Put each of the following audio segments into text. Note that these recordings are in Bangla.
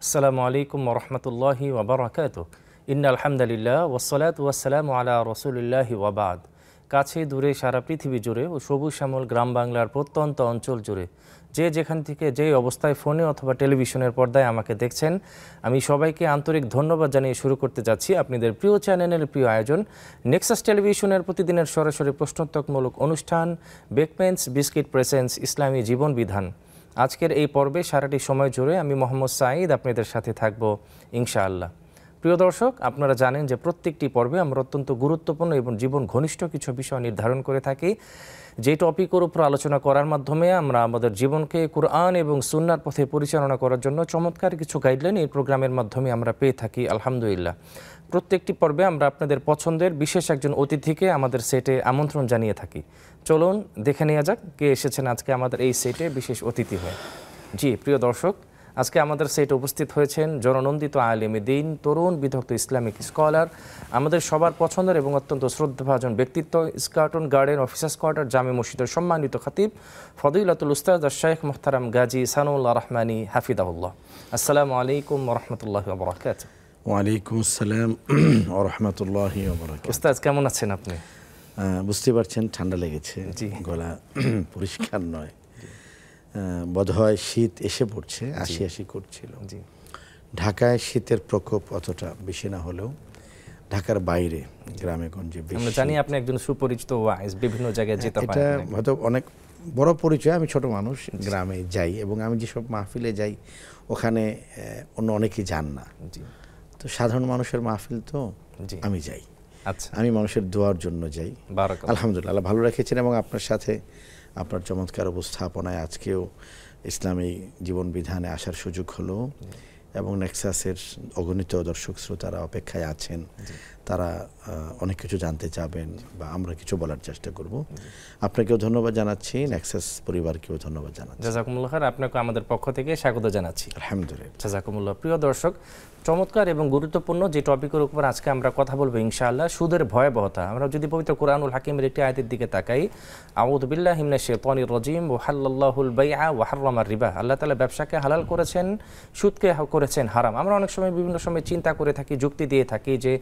আসসালামু আলাইকুম ওয়া রাহমাতুল্লাহি ওয়া বারাকাতুহু। ইন্নাল হামদুলিল্লাহ ওয়াসসালাতু ওয়াসসালামু আলা রাসূলিল্লাহি ওয়া বা'দ। কাছে দূরে সারা পৃথিবী জুড়ে ও সবুজ শ্যামল গ্রাম বাংলার প্রত্যন্ত অঞ্চল জুড়ে যে যেখান থেকে যেই অবস্থায় ফোনে অথবা টেলিভিশনের পর্দায় আমাকে দেখছেন, আমি সবাইকে আন্তরিক ধন্যবাদ জানিয়ে শুরু করতে যাচ্ছি আপনাদের প্রিয় চ্যানেলের প্রিয় আয়োজন নেক্সাস টেলিভিশনের প্রতিদিনের সরাসরি প্রশ্নোত্তরমূলক অনুষ্ঠান বেকপেন্স বিস্কিট প্রেজেন্স ইসলামী জীবন বিধান। আজকের এই পর্বে সারাটি সময় জুড়ে আমি মোহাম্মদ সাঈদ আপনাদের সাথে থাকব ইনশাআল্লাহ। প্রিয় দর্শক, আপনারা জানেন যে প্রত্যেকটি পর্বে আমরা অত্যন্ত গুরুত্বপূর্ণ এবং জীবন ঘনিষ্ঠ কিছু বিষয় নির্ধারণ করে থাকি, যে টপিকের উপর আলোচনা করার মাধ্যমে আমরা আমাদের জীবনকে কুরআন এবং সুন্নাহর পথে পরিচালনা করার জন্য চমৎকার কিছু গাইডলাইন এই প্রোগ্রামের মাধ্যমে আমরা পেয়ে থাকি আলহামদুলিল্লাহ। প্রত্যেকটি পর্বে আমরা আপনাদের পছন্দের বিশেষ একজন অতিথিকে আমাদের সেটে আমন্ত্রণ জানিয়ে থাকি। চলুন দেখে নেওয়া যাক কে এসেছেন আজকে আমাদের এই সেটে বিশেষ অতিথি হয়ে। জি প্রিয় দর্শক, আজকে আমাদের সেটে উপস্থিত হয়েছেন জননন্দিত আলেমে দ্বীন, তরুণ বিদগ্ধ ইসলামিক স্কলার, আমাদের সবার পছন্দের এবং অত্যন্ত শ্রদ্ধাভাজন ব্যক্তিত্ব, স্কার্টন গার্ডেন অফিসার্স কোয়ার্টার জামে মসজিদের সম্মানিত খতিব ফদিলাতুল উস্তাদ শেখ মুহতারাম গাজী সানাউল্লাহ রহমানী হাফিজাহুল্লাহ। আসসালামু আলাইকুম ওয়া রাহমাতুল্লাহি ওয়া বারাকাতুহু। ওয়ালাইকুম আসসালাম ওয়া রাহমাতুল্লাহি ওয়া বারাকাতুহু। উস্তাদ কেমন আছেন আপনি? বুঝতে পারছেন ঠান্ডা লেগেছে, গলা পরিষ্কার নয়, বোধহয় শীত এসে পড়ছে, আসি আসি করছিল। ঢাকায় শীতের প্রকোপ অতটা বেশি না হলেও ঢাকার বাইরে গ্রামে গঞ্জে বেশি। আমরা জানি আপনি একজন সুপরিচিত ওয়াইজ, বিভিন্ন জায়গায় যেতে পারেন। এটা হয়তো অনেক বড় পরিচয়। আমি ছোট মানুষ, গ্রামে যাই এবং আমি যেসব মাহফিলে যাই ওখানে অন্য অনেকেই যান না, তো সাধারণ মানুষের মাহফিল তো আমি যাই। আচ্ছা, আমি মানুষের দোয়ার জন্য যাই। আলহামদুলিল্লাহ আল্লাহ ভালো রেখেছেন এবং আপনার সাথে আপনার চমৎকার উপস্থাপনায় আজকেও ইসলামী জীবন বিধানে আসার সুযোগ হলো এবং নেক্সাসের অগণিত দর্শক শ্রোতারা অপেক্ষায় আছেন। তারা অনেক কিছু জানতে চাবেন বা আমরা কিছু বলার চেষ্টা করব। আপনাকেও ধন্যবাদ জানাচ্ছি, নেক্সাস পরিবারকেও ধন্যবাদ জানাচ্ছি। জাযাকুমুল্লাহ খাইর, আপনাকে আমাদের পক্ষ থেকে স্বাগত জানাচ্ছি। আলহামদুলিল্লাহ। জাযাকুমুল্লাহ। প্রিয় দর্শক, চমৎকার এবং গুরুত্বপূর্ণ যে টপিকের উপর আজকে আমরা কথা বলবো ইনশাআল্লাহ, সুদের ভয়াবহতা। আমরা যদি পবিত্র কুরআনুল হাকিমের একটি আয়াতের দিকে তাকাই, আউযু বিল্লাহি মিনাশ শাইতানির রাজীম, ওয়া হাল্লাল্লাহুল বাইআ ওয়া হাররামার রিবা। আল্লাহ তাআলা ব্যবসাকে হালাল করেছেন, সুদকে করেছেন হারাম। আমরা অনেক সময় বিভিন্ন সময় চিন্তা করে থাকি, যুক্তি দিয়ে থাকি যে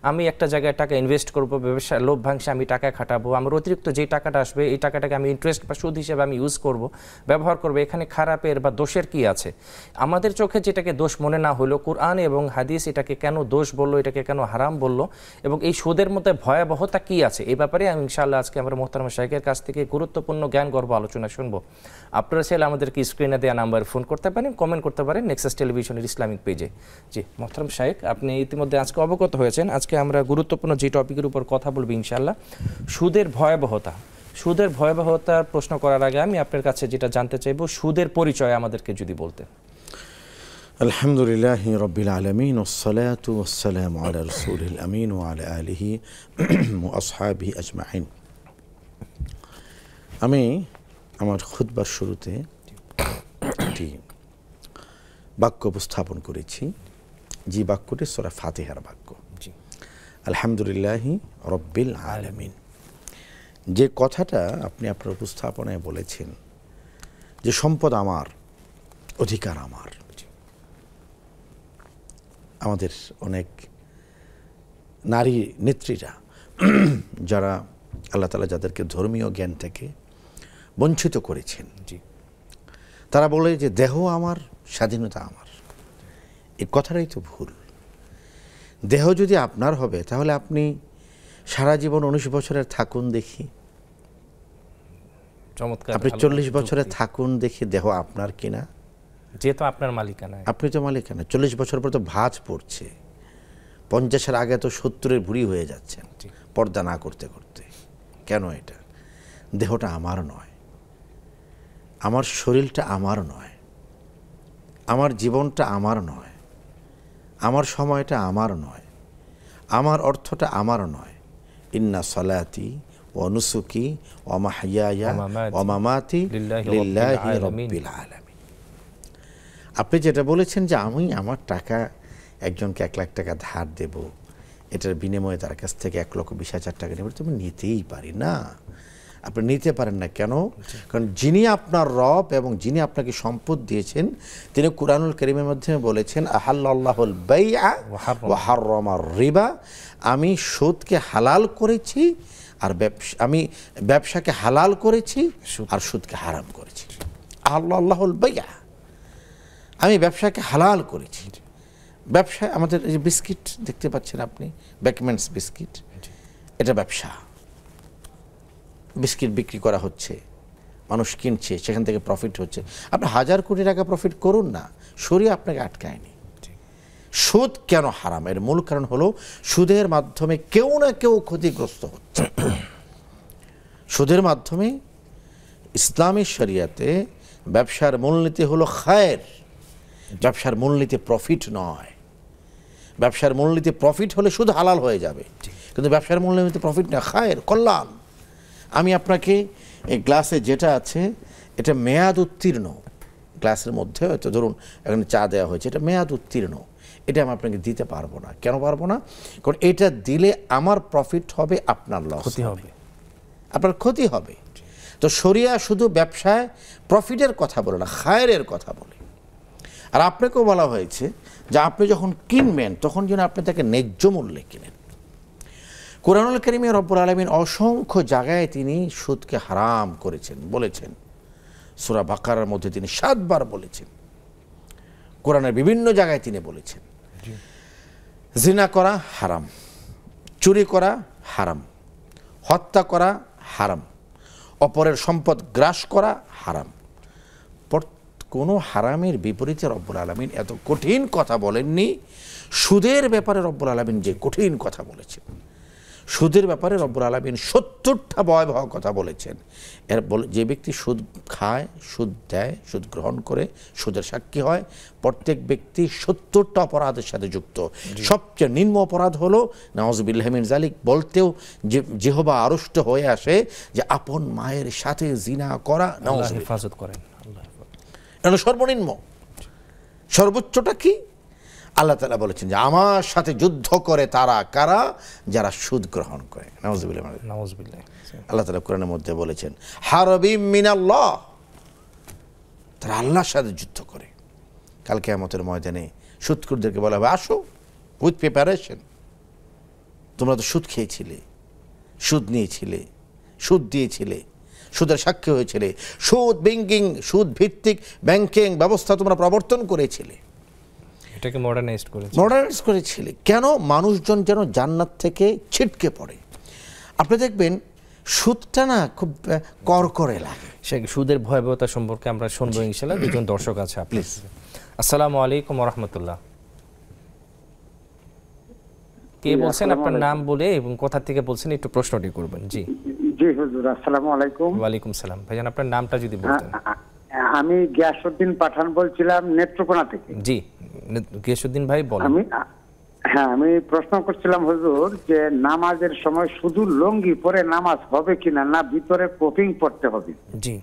আমি একটা জায়গায় টাকা ইনভেস্ট করবো, ব্যবসা লোভ ভাঙছে আমি টাকা খাটাবো, আমার অতিরিক্ত যে টাকাটা আসবে এই টাকাটাকে আমি ইন্টারেস্ট বা সুদ হিসেবে আমি ইউজ করব, ব্যবহার করবো। এখানে খারাপের বা দোষের কি আছে? আমাদের চোখে যেটাকে দোষ মনে না হলেও কুরআন এবং হাদিস এটাকে কেন দোষ বললো, এটাকে কেন হারাম বললো, এবং এই সুদের মধ্যে ভয়াবহতা কি আছে, এই ব্যাপারে আমি ইনশাআল্লাহ আজকে আমরা মোহতারাম শাইখের কাছ থেকে গুরুত্বপূর্ণ জ্ঞান গর্ব আলোচনা শুনবো। আপনারা চাইলে আমাদেরকে স্ক্রিনে দেওয়া নাম্বারে ফোন করতে পারেন, কমেন্ট করতে পারেন নেক্সাস টেলিভিশনের ইসলামিক পেজে। জি মোহতারাম শাইখ, আপনি ইতিমধ্যে আজকে অবগত হয়েছেন, আজকে আমরা গুরুত্বপূর্ণ যে টপিকের উপর কথা বলবো ইনশাআল্লাহ, সুদের ভয়াবহতা। সুদের ভয়াবহতার প্রশ্ন করার আগে আমি আপনার কাছে যেটা জানতে চাইবো, সুদের পরিচয় আমাদেরকে যদি বলতেন। আলহামদুলিল্লাহি রাব্বিল আলামিন ওয়াসসালাতু ওয়াসসালামু আলা রাসূলিল আমিন ওয়া আলা আলিহি ওয়া আসহাবিহি আজমাইন। আমি আমার খুতবার শুরুতে একটি বাক্য উপস্থাপন করেছি, যে বাক্যটি সূরা ফাতিহার বাক্য, আলহামদুলিল্লাহি রাব্বিল আলামিন। যে কথাটা আপনি আপনার উপস্থাপনায় বলেছেন যে সম্পদ আমার, অধিকার আমার। আমাদের অনেক নারী নেত্রীরা যারা আল্লাহ তাআলা যাদেরকে ধর্মীয় জ্ঞান থেকে বঞ্চিত করেছেন, তারা বলে যে দেহ আমার, স্বাধীনতা আমার। এই কথাটাই তো ভুল। দেহ যদি আপনার হবে তাহলে আপনি সারা জীবন 19 বছরের থাকুন দেখি, চমৎকার। আপনি 40 বছরে থাকুন দেখি, দেহ আপনার কিনা, যেহেতু আপনার মালিকানা, আপনি তো মালিকানা। 40 বছর পর তো ভাঁজ পড়ছে, 50-এর আগে তো 70-এর বুড়ি হয়ে যাচ্ছেন পর্দা না করতে করতে। কেন? এটা দেহটা আমার নয়, আমার শরীরটা আমার নয়, আমার জীবনটা আমার নয়, আমার সময়টা আমার নয়, আমার অর্থটা আমার নয়। ইন্না সালাতি ওয়া নুসুকি ওয়া মাহইয়ায়া ওয়া মামাতি লিল্লাহি রাব্বিল আলামিন। আপনি যেটা বলেছেন যে আমি আমার টাকা একজনকে 1 লাখ টাকা ধার দেব, এটার বিনিময়ে তার কাছ থেকে 1,20,000 টাকা নেব, তুমি নিতেই পারি না। আপনি নিতে পারেন না। কেন? কারণ যিনি আপনার রব এবং যিনি আপনাকে সম্পদ দিয়েছেন তিনি কুরআনুল কারীমের মাধ্যমে বলেছেন আহাল্লাল্লাহুল বাইআ ওয়া হাররামার রিবা, আমি সুদকে হালাল করেছি আর আমি ব্যবসাকে হালাল করেছি আর সুদকে হারাম করেছি। আহাল্লাল্লাহুল বাইআ, আমি ব্যবসাকে হালাল করেছি। ব্যবসায় আমাদের এই যে বিস্কিট দেখতে পাচ্ছেন আপনি, বেকম্যানস বিস্কিট, এটা ব্যবসা। বিস্কিট বিক্রি করা হচ্ছে, মানুষ কিনছে, সেখান থেকে প্রফিট হচ্ছে। আপনি 1000 কোটি টাকা প্রফিট করুন না, শরিয়া আপনাকে আটকায়নি। সুদ কেন হারাম? এর মূল কারণ হলো সুদের মাধ্যমে কেউ না কেউ ক্ষতিগ্রস্ত হচ্ছে। সুদের মাধ্যমে ইসলামী শরিয়াতে ব্যবসার মূলনীতি হলো খায়ের, ব্যবসার মূলনীতি প্রফিট নয়। ব্যবসার মূলনীতি প্রফিট হলে সুদ হালাল হয়ে যাবে, কিন্তু ব্যবসার মূলনীতি প্রফিট না, খায়ের, কল্যাণ। আমি আপনাকে এই গ্লাসে যেটা আছে এটা মেয়াদ উত্তীর্ণ, গ্লাসের মধ্যে হয়তো ধরুন এখানে চা দেওয়া হয়েছে, এটা মেয়াদ উত্তীর্ণ, এটা আমি আপনাকে দিতে পারবো না। কেন পারবো না? কারণ এটা দিলে আমার প্রফিট হবে, আপনার লস হবে, আপনার ক্ষতি হবে। তো শরিয়া শুধু ব্যবসায় প্রফিটের কথা বলে না, খায়ের কথা বলে। আর আপনাকেও বলা হয়েছে যে আপনি যখন কিনবেন তখন যেন আপনি তাকে ন্যায্য মূল্যে কিনেন। কুরআনুল কারীমে রব্বুল আলামিন অসংখ্য জায়গায় তিনি সুদকে হারাম করেছেন, বলেছেন। সূরা বাকারার মধ্যে তিনি 7 বার বলেছেন, কোরআনের বিভিন্ন জায়গায় তিনি বলেছেন জিনা করা হারাম, চুরি করা হারাম, হত্যা করা হারাম, অপরের সম্পদ গ্রাস করা হারাম। কোনো হারামের বিপরীতে রব্বুল আলামিন এত কঠিন কথা বলেননি। সুদের ব্যাপারে রব্বুল আলামিন যে কঠিন কথা বলেছেন, সুদের ব্যাপারে রব্বুল আলামিন 70টা ভয়াবহ কথা বলেছেন। এর যে ব্যক্তি সুদ খায়, সুদ দেয়, সুদ গ্রহণ করে, সুদের সাক্ষী হয়, প্রত্যেক ব্যক্তি 70টা অপরাধের সাথে যুক্ত। সবচেয়ে নিম্ন অপরাধ হলো নাউযুবিল্লাহি মিন যালিক, বলতেও যে জিহবা আড়ষ্ট হয়ে আসে যে আপন মায়ের সাথে জিনা করা। আল্লাহ হেফাজত করেন। এটা সর্বনিম্ন। সর্বোচ্চটা কি? আল্লাহ তাআলা বলেছেন যে আমার সাথে যুদ্ধ করে তারা কারা? যারা সুদ গ্রহণ করে। নাউযুবিল্লাহ। আল্লাহ তাআলা কোরআনের মধ্যে বলেছেন হারবিম মিনাল্লাহ, তারা আল্লাহর সাথে যুদ্ধ করে। কাল কিয়ামতের ময়দানে সুদখোরদেরকে বলা হবে আসো উইথ প্রিপারেশন, তোমরা তো সুদ খেয়েছিলে, সুদ নিয়েছিলে, সুদ দিয়েছিলে, সুদের সাক্ষী হয়েছিলে, সুদ ভিত্তিক ব্যাংকিং ব্যবস্থা তোমরা প্রবর্তন করেছিলে, এটাকে মডার্নাইজ করেছিলে। কেন? মানুষজন যেন জান্নাত থেকে ছিটকে পড়ে। আপনি দেখবেন সুদটা না খুব করকরে লাগে। সুদের ভয়াবহতা সম্পর্কে আমরা শুনবো ইনশাআল্লাহ। দুজন দর্শক আছে, প্লিজ। আসসালামু আলাইকুম ওয়া রাহমাতুল্লাহ। কে বলছেন? আপনার নাম বলে এবং কোথা থেকে বলছেন একটু প্রশ্নটি করবেন। জি জি হুজুর, আসসালামু আলাইকুম। ওয়া আলাইকুম সালাম। ভাইজান আপনার নামটা যদি বলতেন। আমি গিয়াসউদ্দিন পাঠান বলছিলাম নেত্রকোনা থেকে। জি গিয়াসউদ্দিন ভাই বলেন। আমি প্রশ্ন করছিলাম হুজুর যে নামাজের সময় শুধু লুঙ্গি পরে নামাজ হবে কিনা, না ভিতরে কোপিং পড়তে হবে? জি।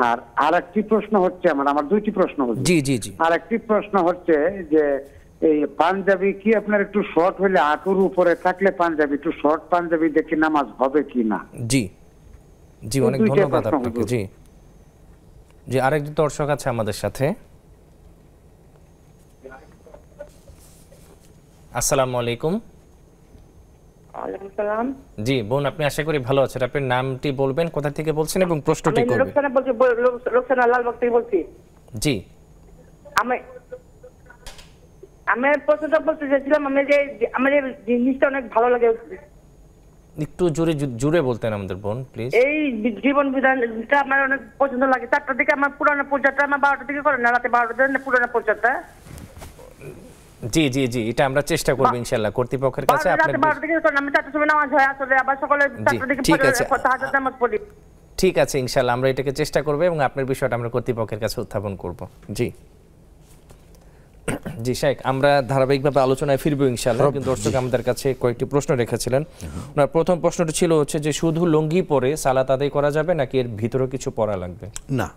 আর আরেকটি প্রশ্ন হচ্ছে আমার দুইটি প্রশ্ন হচ্ছে। জি জি জি। আরেকটি প্রশ্ন হচ্ছে যে এই পাঞ্জাবি কি আপনার একটু শর্ট হলে হাঁটুর উপরে থাকলে পাঞ্জাবি, একটু শর্ট পাঞ্জাবি দেখে নামাজ হবে কিনা? জি জি, অনেক ধন্যবাদ আপনাকে। জি জি, আরেকজন দর্শক আছে আমাদের সাথে। আসসালামু আলাইকুম। ওয়ালাইকুম সালাম। জি বোন, আপনি আশা করি ভালো আছেন। আপনার নামটি বলবেন, কোথা থেকে বলছেন এবং প্রশ্নটি করবেন। রোকসানা বলছি, রোকসানা লালবাগ থেকে বলছি। জি। আমি প্রশ্নটা বলতে চাইছিলাম, আমার এই জিনিসটা অনেক ভালো লাগে। একটু জোরে বলতেন আমাদের বোন প্লিজ। এই জীবন বিধানটা আমার অনেক পছন্দ লাগে। 4টার দিকে আমার পুরানো পর্যায়টা, আমার 12টার দিকে করেন না, রাতে 12টার পুরানো পর্যায়টা। জি জি জি, এটা আমরা চেষ্টা করব ইনশাআল্লাহ কর্তৃপক্ষের কাছে। আপনি 12টার দিকে করেন, আমি 4টার সময় নামাজ হয় আসলে, আবার সকালে 4টার দিকে তাহাজ্জুদ নামাজ পড়ি। ঠিক আছে ইনশাআল্লাহ আমরা এটাকে চেষ্টা করব এবং আপনার বিষয়টা আমরা কর্তৃপক্ষের কাছে উত্থাপন করব। জি জি শেখ, আমরা ধারাবাহিকভাবে আলোচনায় ফিরবো ইনশাআল্লাহ। কিন্তু দর্শক আমাদের কাছে কয়েকটি প্রশ্ন রেখেছিলেন। ওনার প্রথম প্রশ্নটি ছিল হচ্ছে যে শুধু লুঙ্গি পরে সালাত আদায় করা যাবে নাকি এর ভিতরে কিছু পরা লাগবে? না,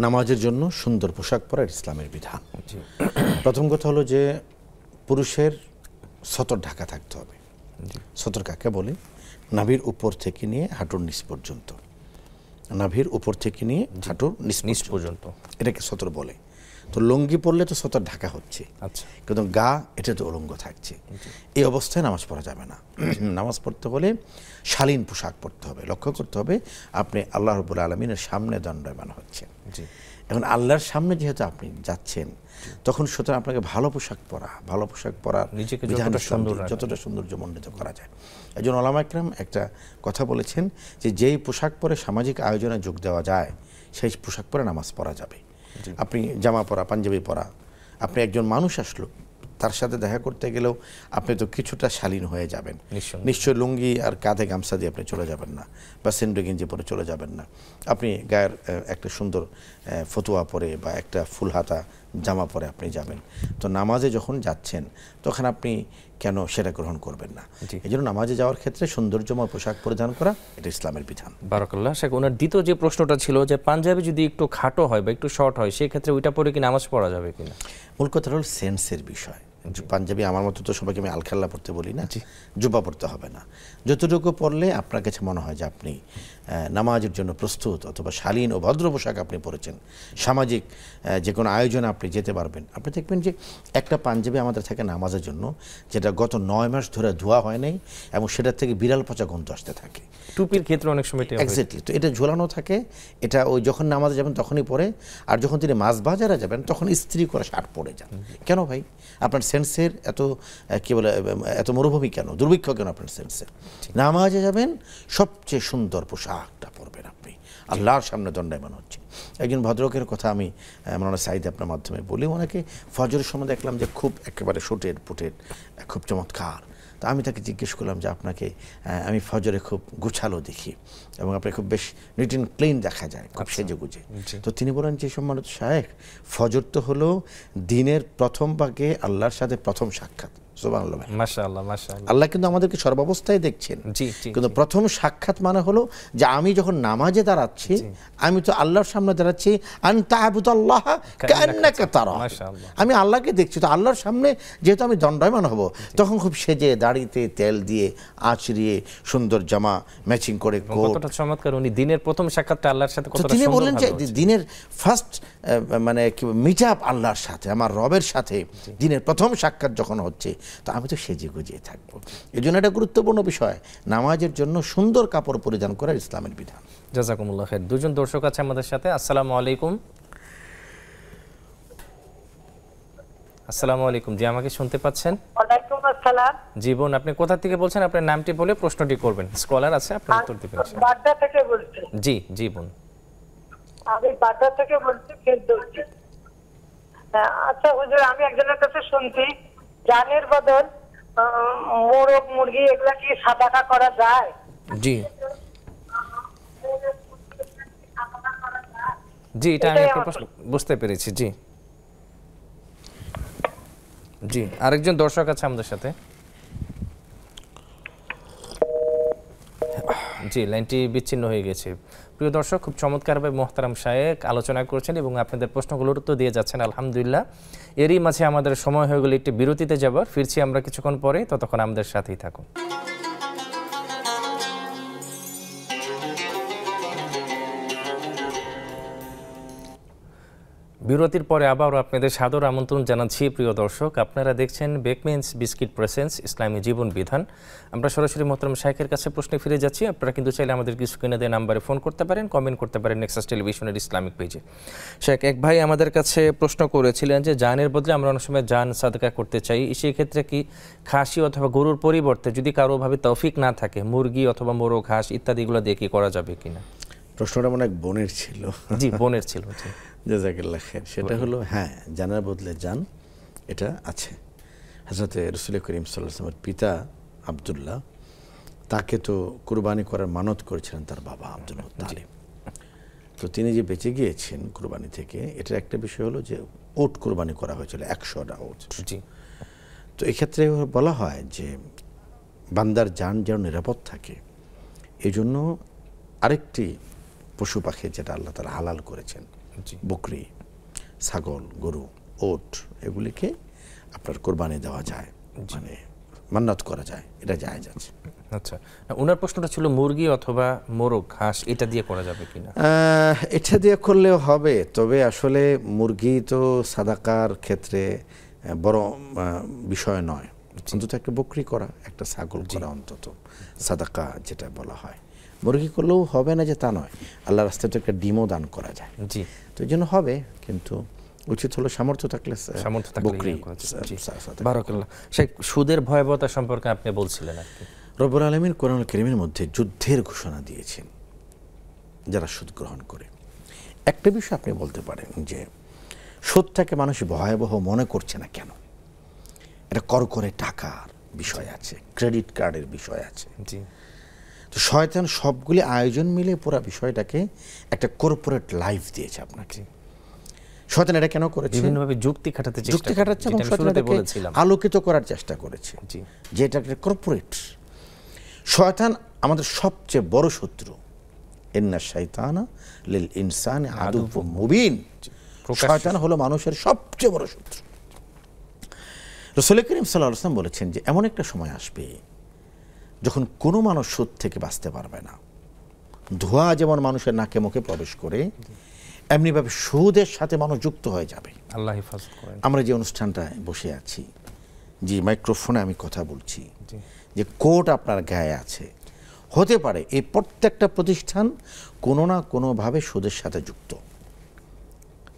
নামাজের জন্য সুন্দর পোশাক পরা ইসলামের বিধান। প্রথম কথা হলো যে পুরুষের সতর ঢাকা থাকতে হবে। সতর কাকে বলে? নাভির উপর থেকে নিয়ে হাঁটুর নিচ পর্যন্ত। নাভির উপর থেকে নিয়ে হাঁটুর নিচ পর্যন্ত, এটাকে সতর বলে। তো লুঙ্গি পরলে তো সতর ঢাকা হচ্ছে, আচ্ছা, কিন্তু গা এটা তো উলঙ্গ থাকছে। এই অবস্থায় নামাজ পড়া যাবে না। নামাজ পড়তে হলে শালীন পোশাক পরতে হবে। লক্ষ্য করতে হবে আপনি আল্লাহ রাব্বুল আলামিনের সামনে দণ্ডায়মান হচ্ছেন। এখন আল্লাহর সামনে যেহেতু আপনি যাচ্ছেন, তখন সুতরাং আপনাকে ভালো পোশাক পরা নিজেকে যতটা সৌন্দর্যমণ্ডিত করা যায়। এই জন্য ওলামা ইকরাম একটা কথা বলেছেন যে যেই পোশাক পরে সামাজিক আয়োজনে যোগ দেওয়া যায়, সেই পোশাক পরে নামাজ পড়া যাবে। আপনি জামা পরা, পাঞ্জাবি পরা, আপনি একজন মানুষ আসলো, তার সাথে দেখা করতে গেলেও আপনি তো কিছুটা শালীন হয়ে যাবেন। নিশ্চয় লুঙ্গি আর কাঁধে গামছা দিয়ে আপনি চলে যাবেন না, বা সেন্ডো গেঞ্জি পরে চলে যাবেন না। আপনি গায়ের একটা সুন্দর ফতুয়া পরে বা একটা ফুল হাতা জামা পরে আপনি যাবেন। তো নামাজে যখন যাচ্ছেন তখন আপনি কেন সেটা গ্রহণ করবেন না? এই জন্য নামাজে যাওয়ার ক্ষেত্রে সৌন্দর্যময় পোশাক পরিধান করা এটা ইসলামের বিধান। বারাকাল্লাহ। শেখ, ওনার দ্বিতীয় যে প্রশ্নটা ছিল যে পাঞ্জাবি যদি একটু খাটো হয় বা একটু শর্ট হয়, সেই ক্ষেত্রে ওইটা পরে কি নামাজ পড়া যাবে কিনা? মূল কথা হল সেন্সের বিষয়। পাঞ্জাবি আমার মতো তো সবাইকে আমি আলখাল্লা পড়তে বলি না, জুব্বা পড়তে হবে না। যতটুকু পরলে আপনার কাছে মনে হয় যে আপনি নামাজের জন্য প্রস্তুত, অথবা শালীন ও ভদ্র পোশাক আপনি পরেছেন, সামাজিক যে কোনো আয়োজনে আপনি যেতে পারবেন। আপনি দেখবেন যে একটা পাঞ্জাবি আমাদের থাকে নামাজের জন্য, যেটা গত 9 মাস ধরে ধোয়া হয় নাই, এবং সেটার থেকে বিড়াল পচা গন্ধ আসতে থাকে। টুপির ক্ষেত্রে অনেক সময় এক্স্যাক্টলি। তো এটা ঝোলানো থাকে, এটা ওই যখন নামাজে যাবেন তখনই পরে, আর যখন তিনি মাছ বাজারে যাবেন তখন ইস্ত্রি করে শার্ট পরে যান। কেন ভাই? আপনার সেন্সের এত কি বলে এত মরুভূমি কেন, দুর্ভিক্ষ কেন আপনার সেন্সের? নামাজে যাবেন, সবচেয়ে সুন্দর পোশাকটা পরবেন আপনি, আল্লাহর সামনে দণ্ডায়মান হচ্ছে। একজন ভদ্রলোকের কথা আমি মৌলানা সাঈদ আপনার মাধ্যমে বলি। ওনাকে ফজরের সময় দেখলাম যে খুব একেবারে শুটেড পুটেড, খুব চমৎকার। তো আমি তাকে জিজ্ঞেস করলাম যে আপনাকে আমি ফজরে খুব গুছালো দেখি, এবং আপনি খুব বেশ নিট অ্যান্ড ক্লিন দেখা যায়, খুব সেজে গুজে। তো তিনি বলেন যে সম্মানিত শায়েখ, ফজর তো হলো দিনের প্রথম ভাগে আল্লাহর সাথে প্রথম সাক্ষাৎ। সুবহানাল্লাহ, মাশাআল্লাহ, মাশাআল্লাহ। আল্লাহ কিন্তু আমাদেরকে সর্বাবস্থায় দেখছেন, কিন্তু প্রথম সাক্ষাৎ মানে হলো যে আমি যখন নামাজে দাঁড়াচ্ছি, আমি তো আল্লাহর সামনে দাঁড়াচ্ছি, আনতা আবুদাল্লাহ কান্নাকা তারা, আমি আল্লাহকে দেখছি। তো আল্লাহর সামনে যেহেতু আমি দণ্ডায়মান হব, তখন খুব সেজে দাড়িতে তেল দিয়ে আঁচড়িয়ে সুন্দর জামা ম্যাচিং করে, কতটা চমৎকার। উনি দিনের প্রথম সাক্ষাৎটা আল্লাহর সাথে কতটা সুন্দর। তিনি বলেন যে দিনের ফার্স্ট মানে কি মিট আপ আল্লাহর সাথে, আমার রবের সাথে দিনের প্রথম সাক্ষাৎ যখন হচ্ছে, তো আমি তো সেজে গুজিয়ে থাকবো। এই জন্য এটা গুরুত্বপূর্ণ বিষয়, নামাজের জন্য সুন্দর কাপড় পরিধান করা ইসলামের বিধান। জাযাকুমুল্লাহ খাইর। দুজন দর্শক আছে আমাদের সাথে। আসসালামু আলাইকুম। আসসালামু আলাইকুম। জি, আমাকে শুনতে পাচ্ছেন? ওয়ালাইকুম আসসালাম। জি বোন, আপনি কোথা থেকে বলছেন? আপনার নামটি বলে প্রশ্নটি করবেন, স্কলার আছে, আপনি উত্তর দিবেন। বাড্ডা থেকে বলছি। জি জি বোন। আমি বাড্ডা থেকে বলছি, ফেরদৌসী। আচ্ছা হুজুর, আমি একজনের কাছে শুনছি জানের বদল মোরগ মুরগি এগুলা কি সাদাকা করা যায়? জি জি, এটা আমি আপনার প্রশ্ন বুঝতে পেরেছি। জি জি, আরেকজন দর্শক আছে আমাদের সাথে। জি, লাইনটি বিচ্ছিন্ন হয়ে গেছে। প্রিয় দর্শক, খুব চমৎকারভাবে মোহতারাম শায়েখ আলোচনা করছেন এবং আপনাদের প্রশ্নগুলোর উত্তর দিয়ে যাচ্ছেন, আলহামদুলিল্লাহ। এরই মাঝে আমাদের সময় হয়ে গেলে একটি বিরতিতে যাবার, ফিরছি আমরা কিছুক্ষণ পরে, ততক্ষণ আমাদের সাথেই থাকুন। বিরতির পরে আবারও আপনাদের সাদর আমন্ত্রণ জানাচ্ছি। প্রিয় দর্শক, আপনারা দেখছেন বেকমেন্স বিস্কিট প্রেসেন্স ইসলামী জীবন বিধান। আমরা সরাসরি মোহতারাম শায়েখের কাছে প্রশ্নে ফিরে যাচ্ছি। আপনারা কিন্তু চাইলে আমাদের কিছু কিনে দেওয়া নাম্বারে ফোন করতে পারেন, কমেন্ট করতে পারেন নেক্সাস টেলিভিশনের ইসলামিক পেজে। শায়েখ, এক ভাই আমাদের কাছে প্রশ্ন করেছিলেন যে জানের বদলে আমরা অনেক সময় জান সাদকা করতে চাই, সেই ক্ষেত্রে কি খাসি অথবা গরুর পরিবর্তে যদি কারোভাবে তৌফিক না থাকে মুরগি অথবা মোরগ, হাঁস ইত্যাদিগুলো দিয়ে কি করা যাবে কিনা? প্রশ্নটা মনে এক বোনের ছিল। জি, বোনের ছিল। জাযাকাল্লাহ খাইর। সেটা হলো, হ্যাঁ, জানের বদলে জান এটা আছে। হযরতে রাসূল করিম সাল্লাল্লাহু আলাইহি ওয়াসাল্লামের পিতা আব্দুল্লাহ, তাকে তো কুরবানি করার মানত করেছিলেন তার বাবা আব্দুল মুত্তালিব। তো তিনি যে বেঁচে গিয়েছেন কুরবানি থেকে, এটার একটা বিষয় হলো যে ওট কুরবানি করা হয়েছিল, 100টা ওট। জি। তো এক্ষেত্রে বলা হয় যে বান্দার জান যেন নিরাপদ থাকে, এই জন্য আরেকটি পশু পাখি যেটা আল্লাহ তাআলা হালাল করেছেন, বকরি, ছাগল, গরু, ওট, এগুলিকে আপনার কোরবানি দেওয়া যায়, মানে মান্নাত করা যায়, এটা জায়েজ আছে। আচ্ছা, ওনার প্রশ্নটা ছিল মুরগি অথবা মোরগ, হাঁস এটা দিয়ে করা যাবে কিনা? এটা দিয়ে করলেও হবে, তবে আসলে মুরগি তো সাদাকার ক্ষেত্রে বড় বিষয় নয়। অন্তত একটা বকরি করা, একটা ছাগল করা অন্তত সাদাকা যেটা বলা হয়। মুরগি করলেও হবে না যে তা নয়, আল্লাহ রাস্তায় তো একটা ডিমও দান করা যায়, জি, তো এই জন্য হবে, কিন্তু উচিত হলো সামর্থ্য থাকলে বকরি। বারাকাল্লাহ। সেই সুদের ভয়াবহতা সম্পর্কে আপনি বলছিলেন আর কি। রব্বুল আলামিন কোরআনুল কারীমের মধ্যে যুদ্ধের ঘোষণা দিয়েছেন যারা সুদ গ্রহণ করে। একটা বিষয় আপনি বলতে পারেন যে সুদটাকে মানুষ ভয়াবহ মনে করছে না কেন? এটা করে টাকার বিষয় আছে, ক্রেডিট কার্ডের বিষয় আছে। জি, তো শয়তান সবগুলি আয়োজন মিলে পুরো বিষয়টাকে একটা কর্পোরেট লাইফ দিয়েছে আপনাকে। শয়তান এটা কেন করেছে? বিভিন্নভাবে যুক্তি খাটাচ্ছে এবং শয়তান এটাকে আলোকিত করার চেষ্টা করেছে যে এটা একটা কর্পোরেট। শয়তান আমাদের সবচেয়ে বড় শত্রু। ইন্না শাইতানা লিল ইনসানি আদুউম মুবিন। শয়তান হলো মানুষের সবচেয়ে বড় শত্রু। রাসূল করিম সাল্লাল্লাহু আলাইহি ওয়াসাল্লাম বলেছেন যে এমন একটা সময় আসবে যখন কোনো মানুষ সুদ থেকে বাঁচতে পারবে না। ধোঁয়া যেমন মানুষের নাকে মুখে প্রবেশ করে, এমনিভাবে সুদের সাথে মানুষ যুক্ত হয়ে যাবে। আল্লাহ হেফাজত করেন। আমরা যে অনুষ্ঠানটায় বসে আছি, যে মাইক্রোফোনে আমি কথা বলছি, যে কোট আপনার গায়ে আছে, হতে পারে এই প্রত্যেকটা প্রতিষ্ঠান কোনো না কোনোভাবে সুদের সাথে যুক্ত।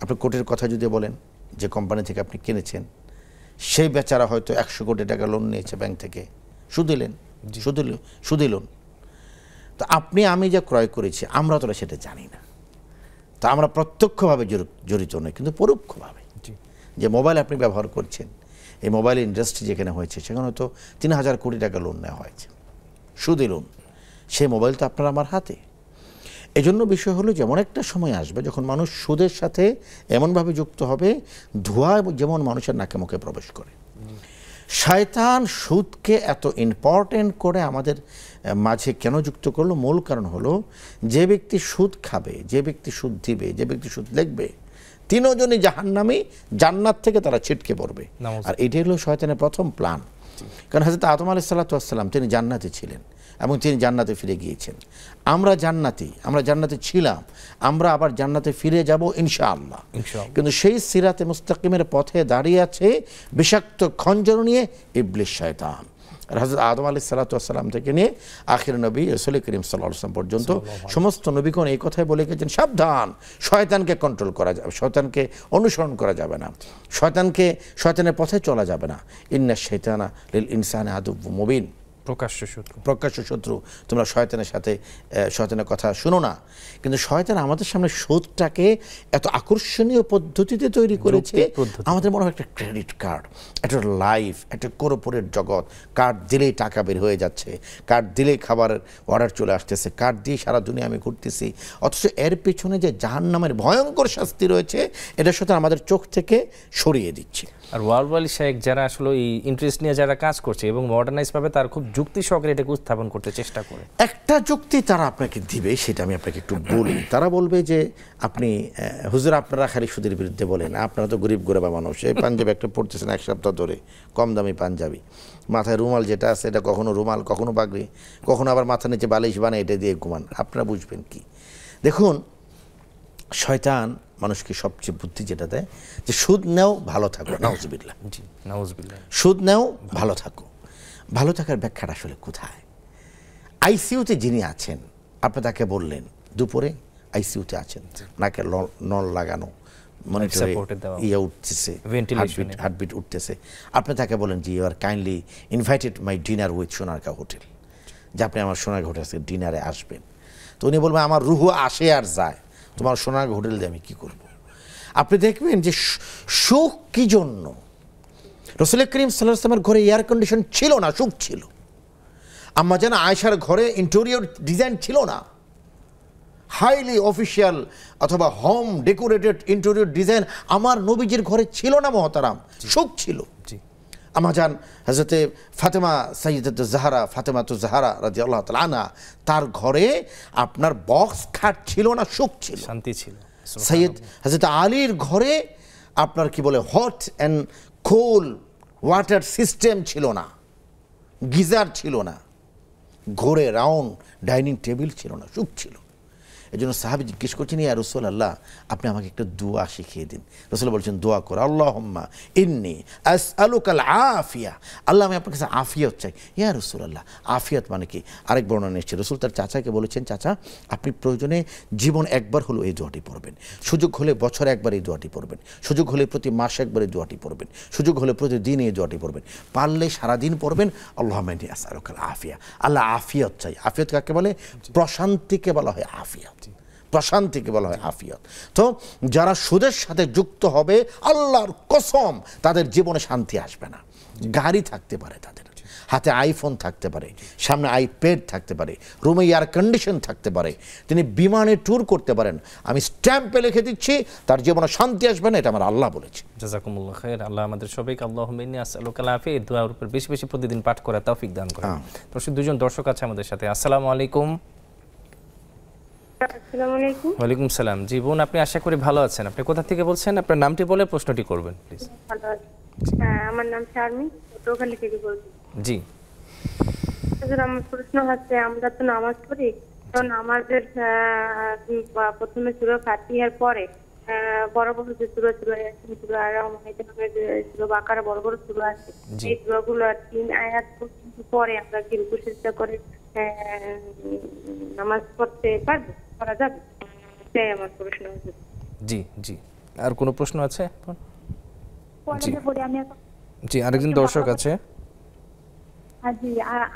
আপনি কোটের কথা যদি বলেন, যে কোম্পানি থেকে আপনি কিনেছেন সেই বেচারা হয়তো 100 কোটি টাকা লোন নিয়েছে ব্যাংক থেকে, সুদি লোন। তো আপনি আমি যা ক্রয় করেছি আমরা তো সেটা জানি না, তা আমরা প্রত্যক্ষভাবে জড়িত নই, কিন্তু পরোক্ষভাবে যে মোবাইল আপনি ব্যবহার করছেন, এই মোবাইল ইন্ডাস্ট্রি যেখানে হয়েছে সেখানে হয়তো 3000 কোটি টাকা লোন নেওয়া হয়েছে, সুদি লোন। সেই মোবাইল তো আপনার আমার হাতে। এই জন্য বিষয় হলো যেমন একটা সময় আসবে যখন মানুষ সুদের সাথে এমনভাবে যুক্ত হবে, ধোঁয়া যেমন মানুষের নাকে মুখে প্রবেশ করে। শয়তান সুদকে এত ইম্পর্টেন্ট করে আমাদের মাঝে কেন যুক্ত করলো? মূল কারণ হলো যে ব্যক্তি সুদ খাবে, যে ব্যক্তি সুদ দিবে, যে ব্যক্তি সুদ লিখবে, তিনজনই জাহান্নামী, জান্নাত থেকে তারা ছিটকে পড়বে। আর এটাই হলো শয়তানের প্রথম প্ল্যান। কারণ হযরত আদম আলাইহিস সালাতু ওয়াস সালাম তিনি জান্নাতে ছিলেন এবং তিনি জান্নাতে ফিরে গিয়েছেন। আমরা জান্নাতে ছিলাম, আমরা আবার জান্নাতে ফিরে যাব ইনশাআল্লাহ। কিন্তু সেই সিরাতে মুস্তাকিমের পথে দাঁড়িয়ে আছে বিষাক্ত খঞ্জর নিয়ে ইবলিস শয়তান। হযরত আদম আলাইহিস সালাতু ওয়াস সালাম থেকে নিয়ে আখির নবী রাসূল করিম সাল্লাল্লাহু আলাইহি ওয়াসাল্লাম পর্যন্ত সমস্ত নবীগণ এই কথাই বলে গেছেন, সাবধান, শয়তানকে কন্ট্রোল করা যাবে, শয়তানকে অনুসরণ করা যাবে না, শয়তানের পথে চলা যাবে না। ইন্না শাইতানা লিল ইনসানি আদুউম মুবিন। প্রকাশ্য শত্রু। তোমরা শয়তানের কথা শুনো না। কিন্তু শয়তান আমাদের সামনে সুদটাকে এত আকর্ষণীয় পদ্ধতিতে তৈরি করেছে, আমাদের মনে হয় একটা ক্রেডিট কার্ড, একটা লাইফ, একটা কর্পোরেট জগৎ। কার্ড দিলেই টাকা বের হয়ে যাচ্ছে, কার্ড দিলেই খাবারের অর্ডার চলে আসতেছে, কার্ড দিয়ে সারা দুনিয়া আমি ঘুরতেছি। অথচ এর পেছনে যে জাহান্নামের ভয়ঙ্কর শাস্তি রয়েছে, এটার সাথে আমাদের চোখ থেকে সরিয়ে দিচ্ছে। আর ওয়ার্ল্ড ওয়ালি শেখ যারা আসলে এই ইন্টারেস্ট নিয়ে যারা কাজ করছে এবং মডার্নাইজ ভাবে তার খুব যুক্তি সহকারে এটাকে উত্থাপন করতে চেষ্টা করে, একটা যুক্তি তারা আপনাকে দিবে, সেটা আমি আপনাকে একটু বলি। তারা বলবে যে আপনি হুজুর আপনারা খালি সুদের বিরুদ্ধে বলেন, আপনারা তো গরিব গোরেবা মানুষ, এই পাঞ্জাবি একটা পড়তেছেন 1 সপ্তাহ ধরে, কম দামি পাঞ্জাবি, মাথায় রুমাল যেটা আছে এটা কখনো রুমাল, কখনো পাগড়ি, কখনো আবার মাথা নিচে বালিশ বানায় এটা দিয়ে ঘুমান, আপনারা বুঝবেন কি? দেখুন, শয়তান মানুষকে সবচেয়ে বুদ্ধি যেটা দেয় যে সুদ নেও ভালো থাকো, নাউজুবিল্লাহ, সুদ নেও ভালো থাকো। ভালো থাকার ব্যাখ্যাটা আসলে কোথায়? আইসিইউতে যিনি আছেন, আপনি তাকে বললেন দুপুরে আইসিইউতে আছেন, নাকে নল লাগানো, মনিটরে উঠতেছে, হার্টবিট উঠতেছে, আপনি তাকে বলেন যে you are kindly invited my dinner with Sonargaon hotel, যে আপনি আমার সোনারগাঁও হোটেলে ডিনারে আসবেন। তো উনি বলবেন আমার রুহু আসে আর যায়, তোমার সোনারগাঁও হোটেল দিয়ে আমি কী করব? আপনি দেখবেন যে সুখ কি জন্য। রাসূল করিম সাল্লাল্লাহু আলাইহি ওয়াসাল্লামের ঘরে এয়ার কন্ডিশন ছিল না, সুখ ছিল। আম্মা জান আয়েশার ঘরে ইন্টেরিয়র ডিজাইন ছিল না, হাইলি অফিশিয়াল অথবা হোম ডেকোরেটেড ইন্টেরিয়র ডিজাইন আমার নবীজির ঘরে ছিল না মহতারাম, সুখ ছিল। আম্মা জান হযরতে ফাতেমা সাইয়্যিদাতুজ জাহরা রাদিয়াল্লাহু তাআলা আনহা, তার ঘরে আপনার বক্স খাট ছিল না, সুখ ছিল, শান্তি ছিল। হযরত আলীর ঘরে আপনার কি বলে hot and cold water system ছিল না, গিজার ছিল না, ঘোরে রাউন্ড ডাইনিং টেবিল ছিল না, সুখ ছিল। এই জন্য সাহাবী জিজ্ঞেস করছেন, ইয়া রাসূলুল্লাহ, আপনি আমাকে একটা দোয়া শিখিয়ে দিন। রাসূল বলছেন, দোয়া করো, আল্লাহুম্মা ইন্নী আসআলুকাল আফিয়া, আল্লাহ আমি আপনার কাছে আফিয়ত চাই। ইয়া রাসূলুল্লাহ, আফিয়ত মানে কি? আরেক বর্ণনা এসেছে, রাসূল তার চাচাকে বলেছেন, চাচা আপনি প্রয়োজনে জীবন একবার হলো এই দোয়াটি পড়বেন, সুযোগ হলে বছরে একবার এই দোয়াটি পড়বেন, সুযোগ হলে প্রতি মাসে একবার এই দোয়াটি পড়বেন, সুযোগ হলে প্রতিদিন এই দোয়াটি পড়বেন, পারলে সারাদিন পড়বেন। আল্লাহুম্মা ইন্নী আসআলুকাল আফিয়া, আল্লাহ আফিয়ত চাই। আফিয়ত কাকে বলে? প্রশান্তিকে বলা হয় আফিয়ত, প্রশান্তিকে বলা হয় আফিয়ত। তো যারা সুদের সাথে যুক্ত হবে, আল্লাহর কসম তাদের জীবনে শান্তি আসবে না। গাড়ি থাকতে পারে, তাদের হাতে আইফোন থাকতে পারে, সামনে আইপ্যাড থাকতে পারে, রুমে এয়ার কন্ডিশন থাকতে পারে, তিনি বিমানে ট্যুর করতে পারেন, আমি স্ট্যাম্পে লিখে দিচ্ছি তার জীবনে শান্তি আসবে না, এটা আমার আল্লাহ বলেছে। জাযাকুমুল্লাহ খাইর। আল্লাহ আমাদের সবাইকে আল্লাহুম্মা ইন্নী আসআলুকাল আফিয়া এই দোয়ার উপর বেশি বেশি প্রতিদিন পাঠ করার তৌফিক দান করেন। দর্শক, দুজন দর্শক আছে আমাদের সাথে। আসসালামু আলাইকুম। আসসালামু আলাইকুম। ওয়ালাইকুম সালাম। জি বোন, আপনি আশা করি ভালো আছেন। আপনি কোথা থেকে বলছেন? আপনার নামটি বলে প্রশ্নটি করবেন প্লিজ। ভালো আছি। হ্যাঁ, আমার নাম শারমিন, পটুয়াখালী থেকে বলছি। জি। আমার প্রশ্ন হচ্ছে, আমরা তো নামাজ পড়ি, তো নামাজের প্রথমে সূরা ফাতিহার পরে বড় বড় যে সূরা, সূরা ইয়াসিন, সূরা আর-রহমান, সূরা বাকারা, বড় বড় সূরা আছে, এই সূরাগুলো 3 আয়াত পর্যন্ত পরে আমরা কি রুকু সিজদা করে নামাজ পড়তে পারবো, করা যাবে? এটাই আমার প্রশ্ন হচ্ছে। জি জি। আর কোনো প্রশ্ন আছে? জি আমি জি, আরেকজন দর্শক আছে। জি,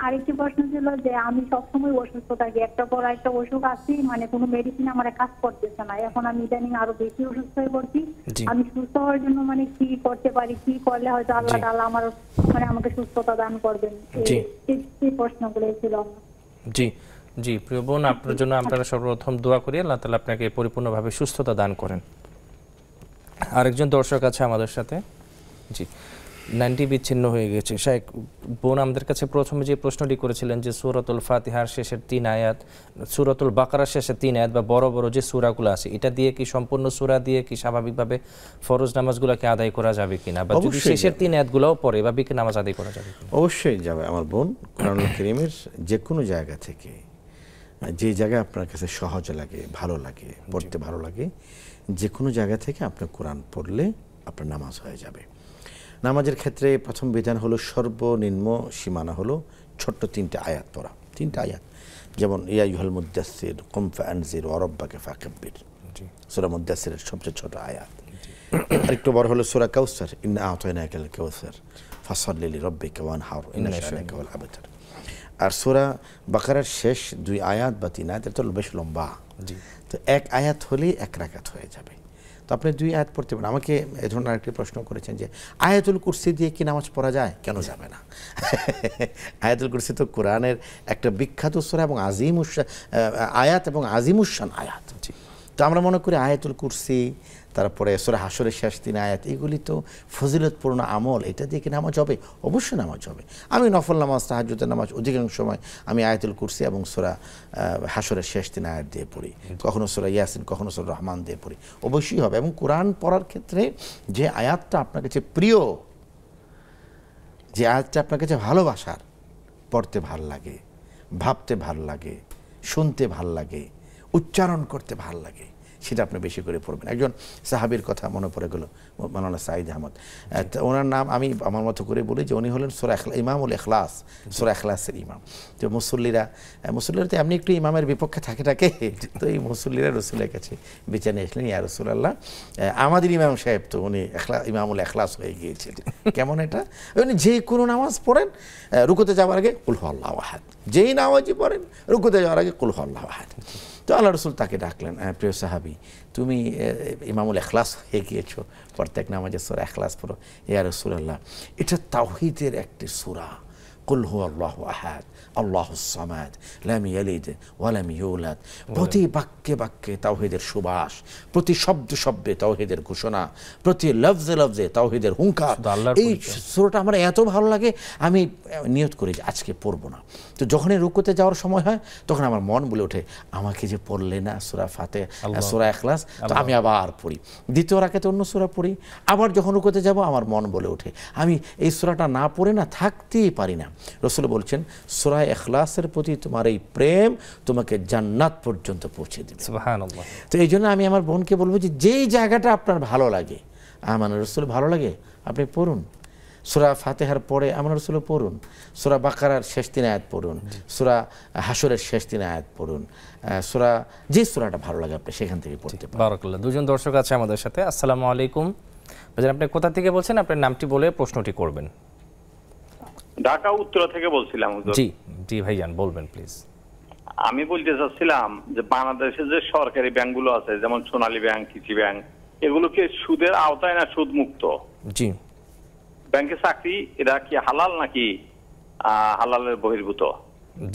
আরেকটি প্রশ্ন ছিল যে আমি সবসময় অসুস্থ থাকি, একটা পর একটা অসুখ আছে, মানে কোনো মেডিসিন আমার কাজ করতেছে না। এখন আমি ইদানিং আরো বেশি অসুস্থ হয়ে পড়ছি। আমি সুস্থ হওয়ার জন্য মানে কি করতে পারি, কি করলে হয়তো আল্লাহ তাআলা আমার মানে আমাকে সুস্থতা দান করবেন? এই প্রশ্নগুলো ছিল। জি জি, প্রিয় বোন, আপনার জন্য আমরা সর্বপ্রথম দোয়া করি আল্লাহ তাআলা আপনাকে পরিপূর্ণভাবে সুস্থতা দান করেন। আরেকজন দর্শক আছে আমাদের সাথে। জি, 90 বিচ্ছিন্ন হয়ে গেছে। শাইখ বোন আমাদের কাছে প্রথমে যে প্রশ্নটি করেছিলেন যে সূরাতুল ফাতিহার শেষের 3 আয়াত, সূরাতুল বাকারার শেষের 3 আয়াত বা বড় বড় যে সূরাগুলো আছে, এটা দিয়ে কি সম্পূর্ণ সূরা দিয়ে কি স্বাভাবিকভাবে ফরজ নামাজগুলোকে আদায় করা যাবে কিনা, বা যদি শেষের 3 আয়াতগুলোও পড়ে বা বিকে নামাজ আদায় করা যাবে কিনা? অবশ্যই যাবে আমার বোন। কোরআনুল কারীমের যে কোনো জায়গা থেকে, যে জায়গায় আপনার কাছে সহজ লাগে, ভালো লাগে, পড়তে ভালো লাগে, যে কোনো জায়গা থেকে আপনি কোরআন পড়লে আপনার নামাজ হয়ে যাবে। নামাজের ক্ষেত্রে প্রথম বিধান হলো সর্বনিম্ন সীমানা হলো ছোট্ট 3টে আয়াত পড়া, 3টে আয়াত। যেমন ইয়া আইয়ুহাল মুদ্দাসসির কুম ফাআনজির ওয়া রাব্বাকা ফাকাব্বির, সূরা মুদ্দাসসিরের সবচেয়ে ছোট আয়াত। আরেকটু বড় হলো সূরা কাউসার, ইন্না আ'তাইনাকাল কাউসার ফাসাল্লি লিরাব্বিকা ওয়ানহার ইন্না শানিআকা ওয়াল আবতার। আর সূরা বাকারার শেষ 2 আয়াত বা 3 আয়াত, এটা বেশ লম্বা। তো এক আয়াত হলেই 1 রাকাত হয়ে যাবে। তো আপনি 2 আয়াত পড়তে পারেন। আমাকে এই ধরনের আরেকটি প্রশ্ন করেছেন যে আয়াতুল কুরসি দিয়ে কি নামাজ পড়া যায়? কেন যাবে না? আয়াতুল কুরসি তো কোরআনের একটা বিখ্যাত সূরা এবং আয়াত এবং আজিমুশান আয়াত। তো আমরা মনে করি আয়াতুল কুরসি, তারপরে সূরা হাশরের শেষ 3 আয়াত, এগুলি তো ফজিলতপূর্ণ আমল, এটা দিয়ে কি নামাজ হবে? অবশ্যই নামাজ হবে। আমি নফল নামাজ, তাহাজ্জুদের নামাজ অধিকাংশ সময় আমি আয়াতুল কুরসি এবং সূরা হাশরের শেষ 3 আয়াত দিয়ে পড়ি, কখনো সূরা ইয়াসিন, কখনো সূরা রহমান দিয়ে পড়ি। অবশ্যই হবে। এবং কোরআন পড়ার ক্ষেত্রে যে আয়াতটা আপনার কাছে প্রিয়, যে আয়াতটা আপনার কাছে ভালোবাসার, পড়তে ভাল লাগে, ভাবতে ভাল লাগে, শুনতে ভাল লাগে, উচ্চারণ করতে ভাল লাগে, সেটা আপনি বেশি করে পড়বেন। একজন সাহাবীর কথা মনে পড়ে গেল, মাওলানা সাঈদ আহমদ। ওনার নাম আমি আমার মতো করে বলি যে উনি হলেন ইমামুল ইখলাস, সূরা ইখলাসের ইমাম। তো মুসল্লিরা তো এমনি একটু ইমামের বিপক্ষে থাকে। তো এই মুসল্লিরা রাসূলের কাছে বেচানে আসলেন, ইয়া রাসূলুল্লাহ, আমাদের ইমাম সাহেব তো উনি ইমামুল ইখলাস হয়ে গিয়েছিলেন। কেমন এটা? উনি যে কোনো নামাজ পড়েন, রুকুতে যাওয়ার আগে কুল হুয়াল্লাহু আহাদ, যেই নামাজই পড়েন রুকুতে যাওয়ার আগে কুল হুয়াল্লাহু আহাদ। তো আল্লাহ রসুল তাকে ডাকলেন, প্রিয় সাহাবী, তুমি ইমামুল ইখলাস হয়ে গিয়েছো, প্রত্যেক নামাজে সূরা ইখলাস পড়ো। ইয়া রাসূলুল্লাহ, এটা তাওহীদের একটি সূরা। কুল হুয়াল্লাহু আহাদ আল্লাহুস সামাদ লাম ইয়ালিদ ওয়া লাম ইউলাদ। প্রতি বাক্যে বাক্যে তাওহীদের সুবাস, প্রতি শব্দে শব্দে তাওহীদের ঘোষণা, প্রতি লফজে লফজে তাওহীদের হুঙ্কার। এই সূরাটা আমার এত ভালো লাগে, আমি নিয়ত করি যে আজকে পড়বো না। তো যখনই রুকুতে যাওয়ার সময় হয় তখন আমার মন বলে ওঠে, আমাকে যে পড়লে না সূরা ফাতিহা, সূরা ইখলাস, তো আমি আবার পড়ি। দ্বিতীয় রাকাতে অন্য সূরা পড়ি। আবার যখন রুকুতে যাব আমার মন বলে ওঠে, আমি এই সূরাটা না পড়ে না থাকতেই পারি না। রাসূল বলছেন সূরা ইখলাসের প্রতি তোমার এই প্রেম তোমাকে জান্নাত পর্যন্ত পৌঁছে দেবে। সুবহানাল্লাহ। তো এই জন্য আমি আমার বোনকে বলবো যে যেই জায়গাটা আপনার ভালো লাগে, আমানুর রাসূল ভালো লাগে আপনি পড়ুন, সূরা ফাতিহার পরে আমানুর রাসূল পড়ুন, সূরা বাকারার শেষ 3 আয়াত পড়ুন, সূরা হাশরের শেষ 3 আয়াত পড়ুন, সূরা যে সূরাটা ভালো লাগে আপনি সেখান থেকে পড়তে পারেন। বারাকাল্লাহ। দুজন দর্শক আছে আমাদের সাথে। আসসালামু আলাইকুম ভাইজান, আপনি কোথা থেকে বলছেন? আপনার নামটি বলে প্রশ্নটি করবেন। ঢাকা উত্তর থেকে বলছিলাম হুজুর। জি জি ভাইজান বলবেন প্লিজ। আমি বলতে চাচ্ছিলাম যে বাংলাদেশের যে সরকারি ব্যাংকগুলো আছে যেমন সোনালী ব্যাংক, কৃষি ব্যাংক, এগুলোকে সুদের আওতায় না সুদ মুক্ত? জি। ব্যাংকে চাকরি এটা কি হালাল নাকি হালালের বহির্ভূত?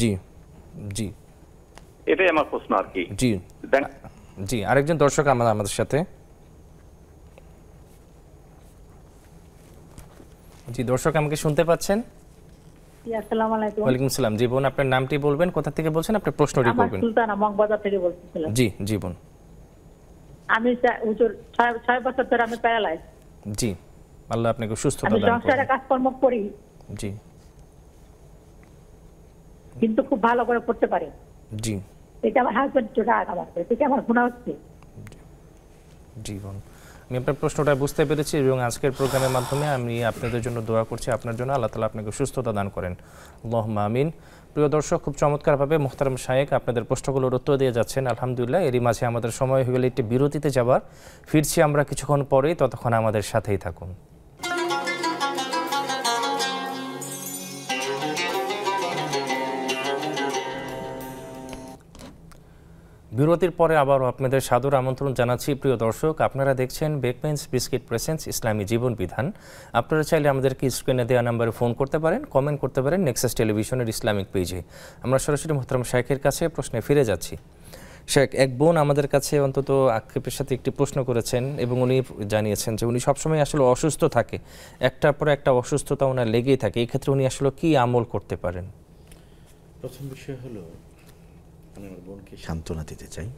জি জি এটাই আমার প্রশ্ন আর কি। জি ব্যাংক জি আরেকজন দর্শক আমাদের সাথে। জি দর্শক আমাকে শুনতে পাচ্ছেন? আসসালামু আলাইকুম। ওয়ালাইকুম আসসালাম। জি বোন, আপনার নামটি বলবেন, কোথা থেকে বলছেন, আপনার প্রশ্নটি করবেন। আমি সুলতানা মগবাজার থেকে বলছিলাম। জি জি বোন। আমি হুজুর 6 বছর ধরে আমি প্যারালাইজ। জি, আল্লাহ আপনাকে সুস্থতা আমি দান করুন। সংসারে কাজকর্ম করি, জি কিন্তু খুব ভালো করে পড়তে পারি। জি এটা আমার হাজবেন্ড চোটা আমার, এটা আমার গুনাহ হচ্ছে। জি বোন, আমি আপনার প্রশ্নটা বুঝতে পেরেছি এবং আজকের প্রোগ্রামের মাধ্যমে আমি আপনাদের জন্য দোয়া করছি, আপনার জন্য আল্লাহ তাআলা আপনাকে সুস্থতা দান করেন। আল্লাহুম্মা আমিন। প্রিয় দর্শক, খুব চমৎকারভাবে মুহতারাম শায়েখ আপনাদের প্রশ্নগুলোর উত্তর দিয়ে যাচ্ছেন আলহামদুলিল্লাহ। এরই মাঝে আমাদের সময় হয়ে গেলে একটি বিরতিতে যাবার, ফিরছি আমরা কিছুক্ষণ পরেই, ততক্ষণ আমাদের সাথেই থাকুন। বিরতির পরে আবারও আপনাদের সাদর আমন্ত্রণ জানাচ্ছি। প্রিয় দর্শক, আপনারা দেখছেন বেকমেন্স বিস্কিট প্রেজেন্টস ইসলামী জীবন বিধান। আপনারা চাইলে আমাদেরকে স্ক্রিনে দেওয়া নাম্বারে ফোন করতে পারেন, কমেন্ট করতে পারেন নেক্সাস টেলিভিশনের ইসলামিক পেজে। আমরা সরাসরি মুহতারাম শাইখের কাছে প্রশ্নে ফিরে যাচ্ছি। শেখ, এক বোন আমাদের কাছে অন্তত আক্ষেপের সাথে একটি প্রশ্ন করেছেন এবং উনি জানিয়েছেন যে উনি সবসময় আসলে অসুস্থ থাকে, একটার পর একটা অসুস্থতা ওনার লেগেই থাকে। এই ক্ষেত্রে উনি আসলে কি আমল করতে পারেন? প্রথম বিষয় হলো আমি আমার বোনকে সান্ত্বনা দিতে চাই।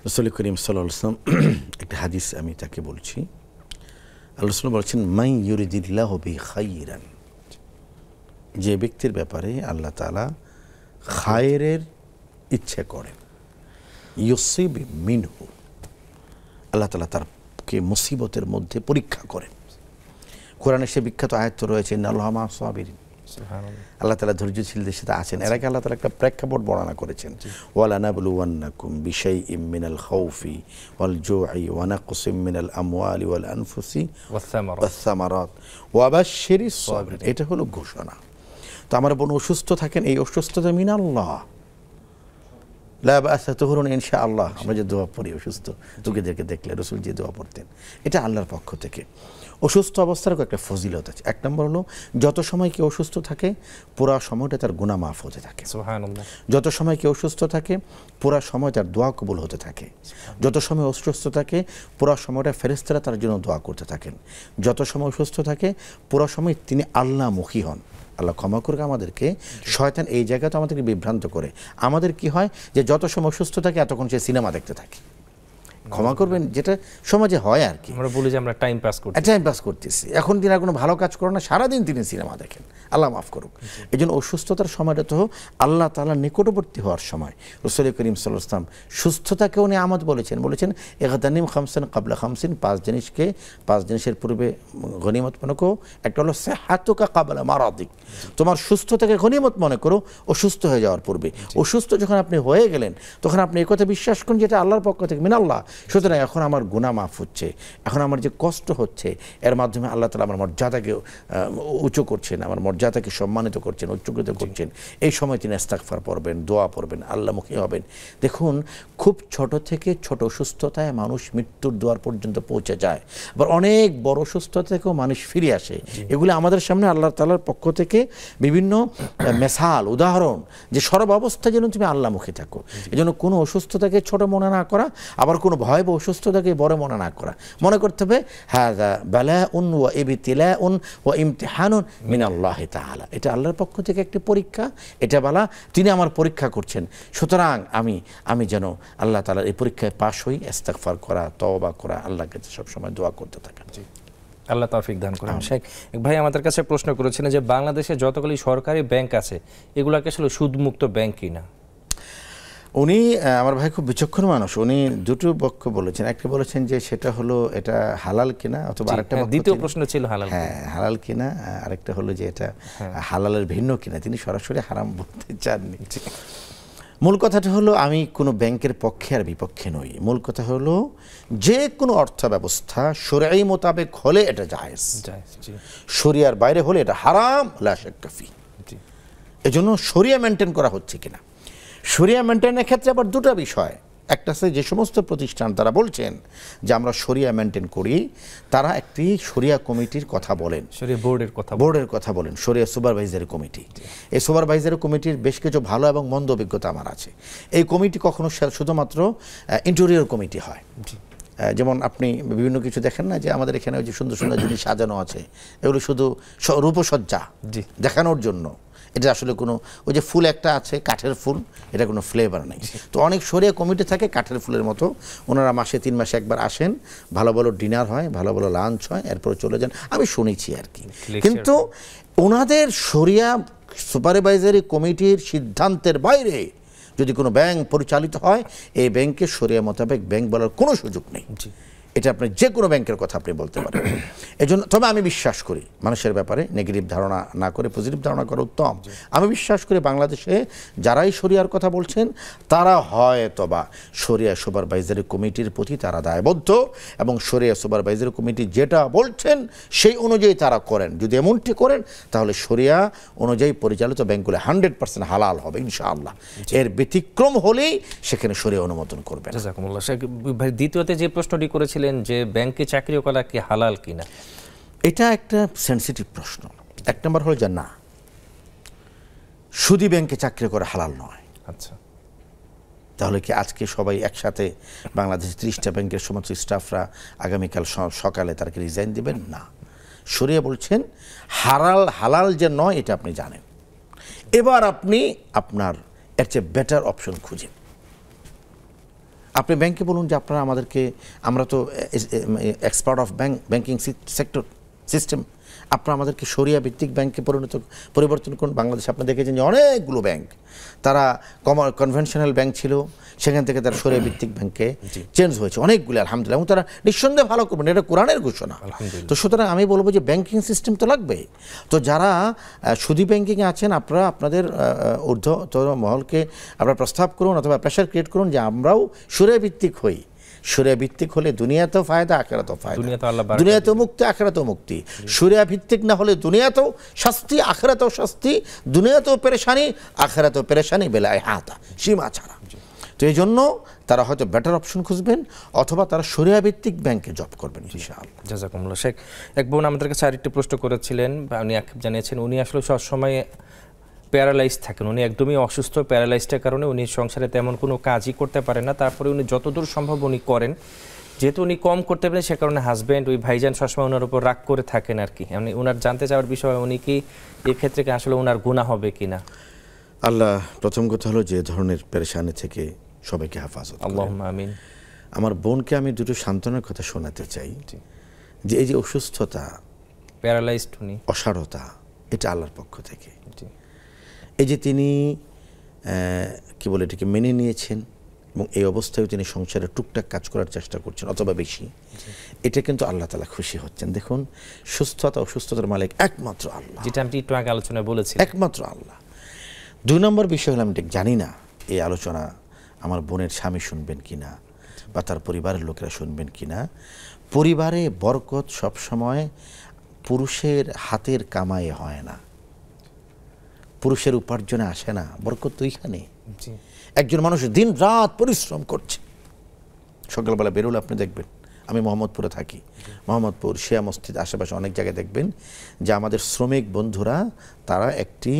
রাসূল করিম সাল্লাল্লাহু আলাইহি ওয়াসাল্লাম একটা হাদিস আমি তাকে বলছি। আল্লাহ রাসূল বলেছেন, মান ইউরিদিল্লাহু বিহি খাইরান, যে ব্যক্তির ব্যাপারে আল্লাহ তাআলা খায়রের ইচ্ছা করেন, ইউসিব মিনহু, আল্লাহ তাআলা তারকে মুসিবতের মধ্যে পরীক্ষা করেন। কোরআনে সে বিখ্যাত আয়াত রয়েছে, ইন্নাল্লাহা মা'আস সাবিরিন, আল্লাহ তাআলা ধৈর্যশীলদের সাথে আছেন। এর আগে আল্লাহ তাআলা একটা প্রেক্ষাপট বর্ণনা করেছেন, ওয়ালা নাবলুওয়ান্নাকুম বিশাইইম মিনাল খাউফি ওয়াল জু'i ওয়া নাকসিম মিনাল আমওয়ালি ওয়াল আনফুসি ওয়াস সামারাত ওয়া বাশশিরিস সাবিরিন। এটা হলো ঘোষণা। তো আমার বোন অসুস্থ থাকেন, এই অসুস্থতা মিনাল্লাহ, লা বা'সা তুহরুন ইনশাআল্লাহ। আমরা যে দোয়া পড়ি অসুস্থ রোগীদেরকে দেখলে রাসূল যে দোয়া পড়তেন, এটা আল্লাহর পক্ষ থেকে। অসুস্থ অবস্থার একটা ফজিলত আছে। এক নম্বর হলো, যত সময় কেউ অসুস্থ থাকে পুরা সময়টা তার গুনাহ মাফ হতে থাকে। সুবহানাল্লাহ। যত সময় কেউ অসুস্থ থাকে পুরা সময় তার দোয়া কবুল হতে থাকে। যত সময় অসুস্থ থাকে পুরা সময়টা ফেরেশতারা তার জন্য দোয়া করতে থাকেন। যত সময় অসুস্থ থাকে পুরা সময় তিনি আল্লাহমুখী হন। আল্লাহ ক্ষমা করুক আমাদেরকে। শয়তান এই জায়গাতে আমাদেরকে বিভ্রান্ত করে। আমাদের কি হয় যে যত সময় অসুস্থ থাকে এতক্ষণ সে সিনেমা দেখতে থাকে, ক্ষমা করবেন, যেটা সমাজে হয় আর কি। আমরা বলি যে আমরা টাইম পাস করছি, টাইম পাস করতেছি। এখন তিনি আর কোনো ভালো কাজ করেন না, সারাদিন তিনি সিনেমা দেখেন। আল্লাহ মাফ করুক। এই জন্য অসুস্থতার সময়টা তো আল্লাহ তাআলার নিকটবর্তী হওয়ার সময়। রাসূল করিম সাল্লাল্লাহু আলাইহি ওয়াসাল্লাম সুস্থতাকে উনি আমাদের বলেছেন ইগতানিম খামসান ক্বাবলা খামসিন, 5 জিনিসের পূর্বে গনিমত মনে করো। একটা হলো সিহহাতুকা ক্বাবলা মারাদিক, তোমার সুস্থতাকে গনিমত মনে করো অসুস্থ হয়ে যাওয়ার পূর্বে। অসুস্থ যখন আপনি হয়ে গেলেন তখন আপনি এই কথা বিশ্বাস করুন যেটা আল্লাহর পক্ষ থেকে মিনাল্লাহ। সুতরাং এখন আমার গুনাহ মাফ হচ্ছে, এখন আমার যে কষ্ট হচ্ছে এর মাধ্যমে আল্লাহ তাআলা আমার মর্যাদাকে উঁচু করছেন, আমার মর্যাদাকে সম্মানিত করছেন, উচ্চকৃত করছেন। এই সময় তিনি ইস্তিগফার পড়বেন, দোয়া পড়বেন, আল্লাহমুখী হবেন। দেখুন, খুব ছোট থেকে ছোট অসুস্থতায় মানুষ মৃত্যুর দুয়ার পর্যন্ত পৌঁছে যায়, আবার অনেক বড় অসুস্থতা থেকেও মানুষ ফিরে আসে। এগুলি আমাদের সামনে আল্লাহ তাআলার পক্ষ থেকে বিভিন্ন মেসাল, উদাহরণ, যে সর্বাবস্থায় যেন তুমি আল্লাহমুখী থাকো। এই জন্য কোনো অসুস্থতাকে ছোট মনে না করা, আবার কোনো ভয় বা অসুস্থতাকে বড় মনে না করা। মনে করতে হবে হাযা বালাউন ওয়া ইবতিলাউন ওয়া ইমতিহানুন মিনাল্লাহি তাআলা, এটা আল্লাহর পক্ষ থেকে একটি পরীক্ষা, এটা বলা তিনি আমার পরীক্ষা করছেন। সুতরাং আমি যেন আল্লাহ তাআলার এই পরীক্ষায় পাশ হই, ইস্তিগফার করা, তওবা করা, আল্লাহর কাছে সবসময় দোয়া করতে থাকা। আল্লাহ তৌফিক দান করেন। শেখ এক ভাই আমাদের কাছে প্রশ্ন করেছিলেন যে বাংলাদেশে যতগুলি সরকারি ব্যাংক আছে এগুলোকে আসলে সুদমুক্ত ব্যাংক কিনা। উনি আমার ভাই খুব বিচক্ষণ মানুষ, উনি দুটো পক্ষ বলেছেন। একটা বলেছেন যে সেটা হলো এটা হালাল কিনা, অথবা আরেকটা দ্বিতীয় প্রশ্ন ছিল হালাল, হ্যাঁ হালাল কিনা, আরেকটা হলো যে এটা হালালের ভিন্ন কিনা। তিনি সরাসরি হারাম বলতে চাননি। মূল কথাটা হলো আমি কোনো ব্যাংকের পক্ষে আর বিপক্ষে নই। মূল কথা হলো যে কোনো অর্থ ব্যবস্থা শরীয়ত মোতাবেক হলে এটা জায়েজ, শরিয়ার বাইরে হলে এটা হারাম লা শাক্কা ফি। এজন্য শরিয়া মেনটেন করা হচ্ছে কিনা। শরিয়া মেনটেনের ক্ষেত্রে আবার দুটো বিষয়। একটা আছে যে সমস্ত প্রতিষ্ঠান তারা বলছেন যে আমরা শরিয়া মেনটেন করি, তারা একটি শরিয়া কমিটির কথা বলেন, বোর্ডের কথা বলেন, শরিয়া সুপারভাইজারি কমিটি। এই সুপারভাইজারি কমিটির বেশ কিছু ভালো এবং মন্দ অভিজ্ঞতা আমার আছে। এই কমিটি কখনো শুধুমাত্র ইন্টেরিয়র কমিটি হয়, যেমন আপনি বিভিন্ন কিছু দেখেন না যে আমাদের এখানে ওই যে সুন্দর সুন্দর জিনিস সাজানো আছে, এগুলো শুধু রূপসজ্জা দেখানোর জন্য। এটা আসলে কোনো ওই যে ফুল একটা আছে কাঠের ফুল, এটা কোনো ফ্লেভার নেই। তো অনেক শরিয়া কমিটি থাকে কাঠের ফুলের মতো, ওনারা মাসে 3 মাসে একবার আসেন, ভালো ভালো ডিনার হয়, ভালো ভালো লাঞ্চ হয়, এরপর চলে যান, আমি শুনেছি আর কি। কিন্তু ওনাদের শরিয়া সুপারভাইজারি কমিটির সিদ্ধান্তের বাইরে যদি কোনো ব্যাংক পরিচালিত হয়, এই ব্যাংকে শরিয়া মোতাবেক ব্যাংক বলার কোনো সুযোগ নেই। এটা আপনি যে কোনো ব্যাংকের কথা আপনি বলতে পারেন। এজন্য তবে আমি বিশ্বাস করি মানুষের ব্যাপারে নেগেটিভ ধারণা না করে পজিটিভ ধারণা করা উত্তম। আমি বিশ্বাস করি বাংলাদেশে যারাই শরিয়ার কথা বলছেন তারা হয়তোবা শরিয়া সুপারভাইজারি কমিটির প্রতি তারা দায়বদ্ধ, এবং শরিয়া সুপারভাইজারি কমিটি যেটা বলছেন সেই অনুযায়ী তারা করেন। যদি এমনটি করেন তাহলে শরিয়া অনুযায়ী পরিচালিত ব্যাংকগুলো 100% হালাল হবে ইনশাআল্লাহ। এর ব্যতিক্রম হলেই সেখানে শরিয়া অনুমোদন করবেন। জাযাকুমুল্লাহ। শেখ ভাই দ্বিতীয়তে যে প্রশ্নটি করেছিলেন যে ব্যাংকে চাকরি করা কি হালাল কিনা, এটা একটা সেন্সিটিভ প্রশ্ন। এক নম্বর হলো যে না, সুদী ব্যাংকে চাকরি করা হালাল নয়। আচ্ছা, তাহলে কি আজকে সবাই একসাথে বাংলাদেশের 30টা ব্যাংকের সমস্ত স্টাফরা আগামীকাল সকালে তারা কি রিজাইন দিবেন? না, শরিয়া বলছেন হালাল যে নয় এটা আপনি জানেন। এবার আপনি আপনার এর চেয়ে বেটার অপশন খুঁজেন। আপনি ব্যাংকে বলুন যে আপনারা আমাদেরকে, আমরা তো expert of banking sector system, আপনারা আমাদেরকে শরিয়া ভিত্তিক ব্যাংকে পরিবর্তন করুন। বাংলাদেশে আপনি দেখেছেন যে অনেকগুলো ব্যাংক, তারা কনভেনশনাল ব্যাংক ছিল, সেখান থেকে তারা শরিয়া ভিত্তিক ব্যাংকে চেঞ্জ হয়েছে অনেকগুলো, আলহামদুলিল্লাহ, এবং তারা নিঃসন্দেহে ভালো করবেন, এটা কোরআনের ঘোষণা। তো সুতরাং আমি বলবো যে ব্যাংকিং সিস্টেম তো লাগবে। তো যারা সুদী ব্যাংকিংয়ে আছেন, আপনারা আপনাদের ঊর্ধ্বতর মহলকে আপনারা প্রস্তাব করুন অথবা প্রেশার ক্রিয়েট করুন যে আমরাও শরিয়া ভিত্তিক হই। শরিয়া ভিত্তিক হলে দুনিয়াতেও ফায়দা, আখিরাতেও ফায়দা, দুনিয়াতেও মুক্তি, আখিরাতেও মুক্তি। শরিয়া ভিত্তিক না হলে দুনিয়াতেও শাস্তি, আখিরাতেও শাস্তি, দুনিয়াতেও পেরেশানি, আখিরাতেও পেরেশানি, বেলায় হাতা, সীমা ছাড়া। তো এই জন্য তারা হয়তো বেটার অপশন খুঁজবেন অথবা তারা শরিয়া ভিত্তিক ব্যাংকে জব করবেন ইনশাআল্লাহ। জাযাকুমুল্লাহ। শেখ এক বোন আমাদের কাছে আরেকটি প্রশ্ন করেছিলেন, উনি জানিয়েছেন উনি আসলে সবসময় প্যারালাইজ থাকেন, উনি একদমই অসুস্থ। প্যারালাইজটার কারণে উনি সংসারে তেমন কোনো কাজই করতে পারেন না। তারপরে উনি যতদূর সম্ভব উনি করেন, যেহেতু উনি কম করতে পারেন সে কারণে হাজব্যান্ড ওই ভাইজান সবসময় ওনার উপর রাগ করে থাকেন আর কি। মানে ওনার জানতে চাওয়ার বিষয় উনি কি এক্ষেত্রে কি আসলে ওনার গুনাহ হবে কিনা? আল্লাহ প্রথম কথা হলো যে ধরনের পেরেশানি থেকে সবাইকে হেফাজত করুন, আল্লাহুম্মা আমিন। আমার বোনকে আমি দুটো সান্ত্বনার কথা শোনাতে চাই যে এই যে অসুস্থতা, প্যারালাইজড, উনি অসারতা, এটা আল্লাহর পক্ষ থেকে। এই যে তিনি কি বলে এটাকে মেনে নিয়েছেন এবং এই অবস্থায় তিনি সংসারে টুকটাক কাজ করার চেষ্টা করছেন অথবা বেশি, এটা কিন্তু আল্লাহ তাআলা খুশি হচ্ছেন। দেখুন, সুস্থতা অসুস্থতার মালিক একমাত্র আল্লাহ, যেটা আমি একটু আগে আলোচনায় বলেছি, একমাত্র আল্লাহ। 2 নম্বর বিষয় হলো আমি ঠিক জানি না এই আলোচনা আমার বোনের স্বামী শুনবেন কিনা বা তার পরিবারের লোকেরা শুনবেন কিনা। পরিবারে বরকত সবসময় পুরুষের হাতের কামায়ে হয় না, পুরুষের উপার্জনে আসে না, বরকত তো ওইখানে। একজন মানুষ দিন রাত পরিশ্রম করছে, সকালবেলা বেরোলে আপনি দেখবেন, আমি মোহাম্মদপুরে থাকি, মোহাম্মদপুর শিয়া মসজিদ আশেপাশে অনেক জায়গায় দেখবেন যে আমাদের শ্রমিক বন্ধুরা তারা একটি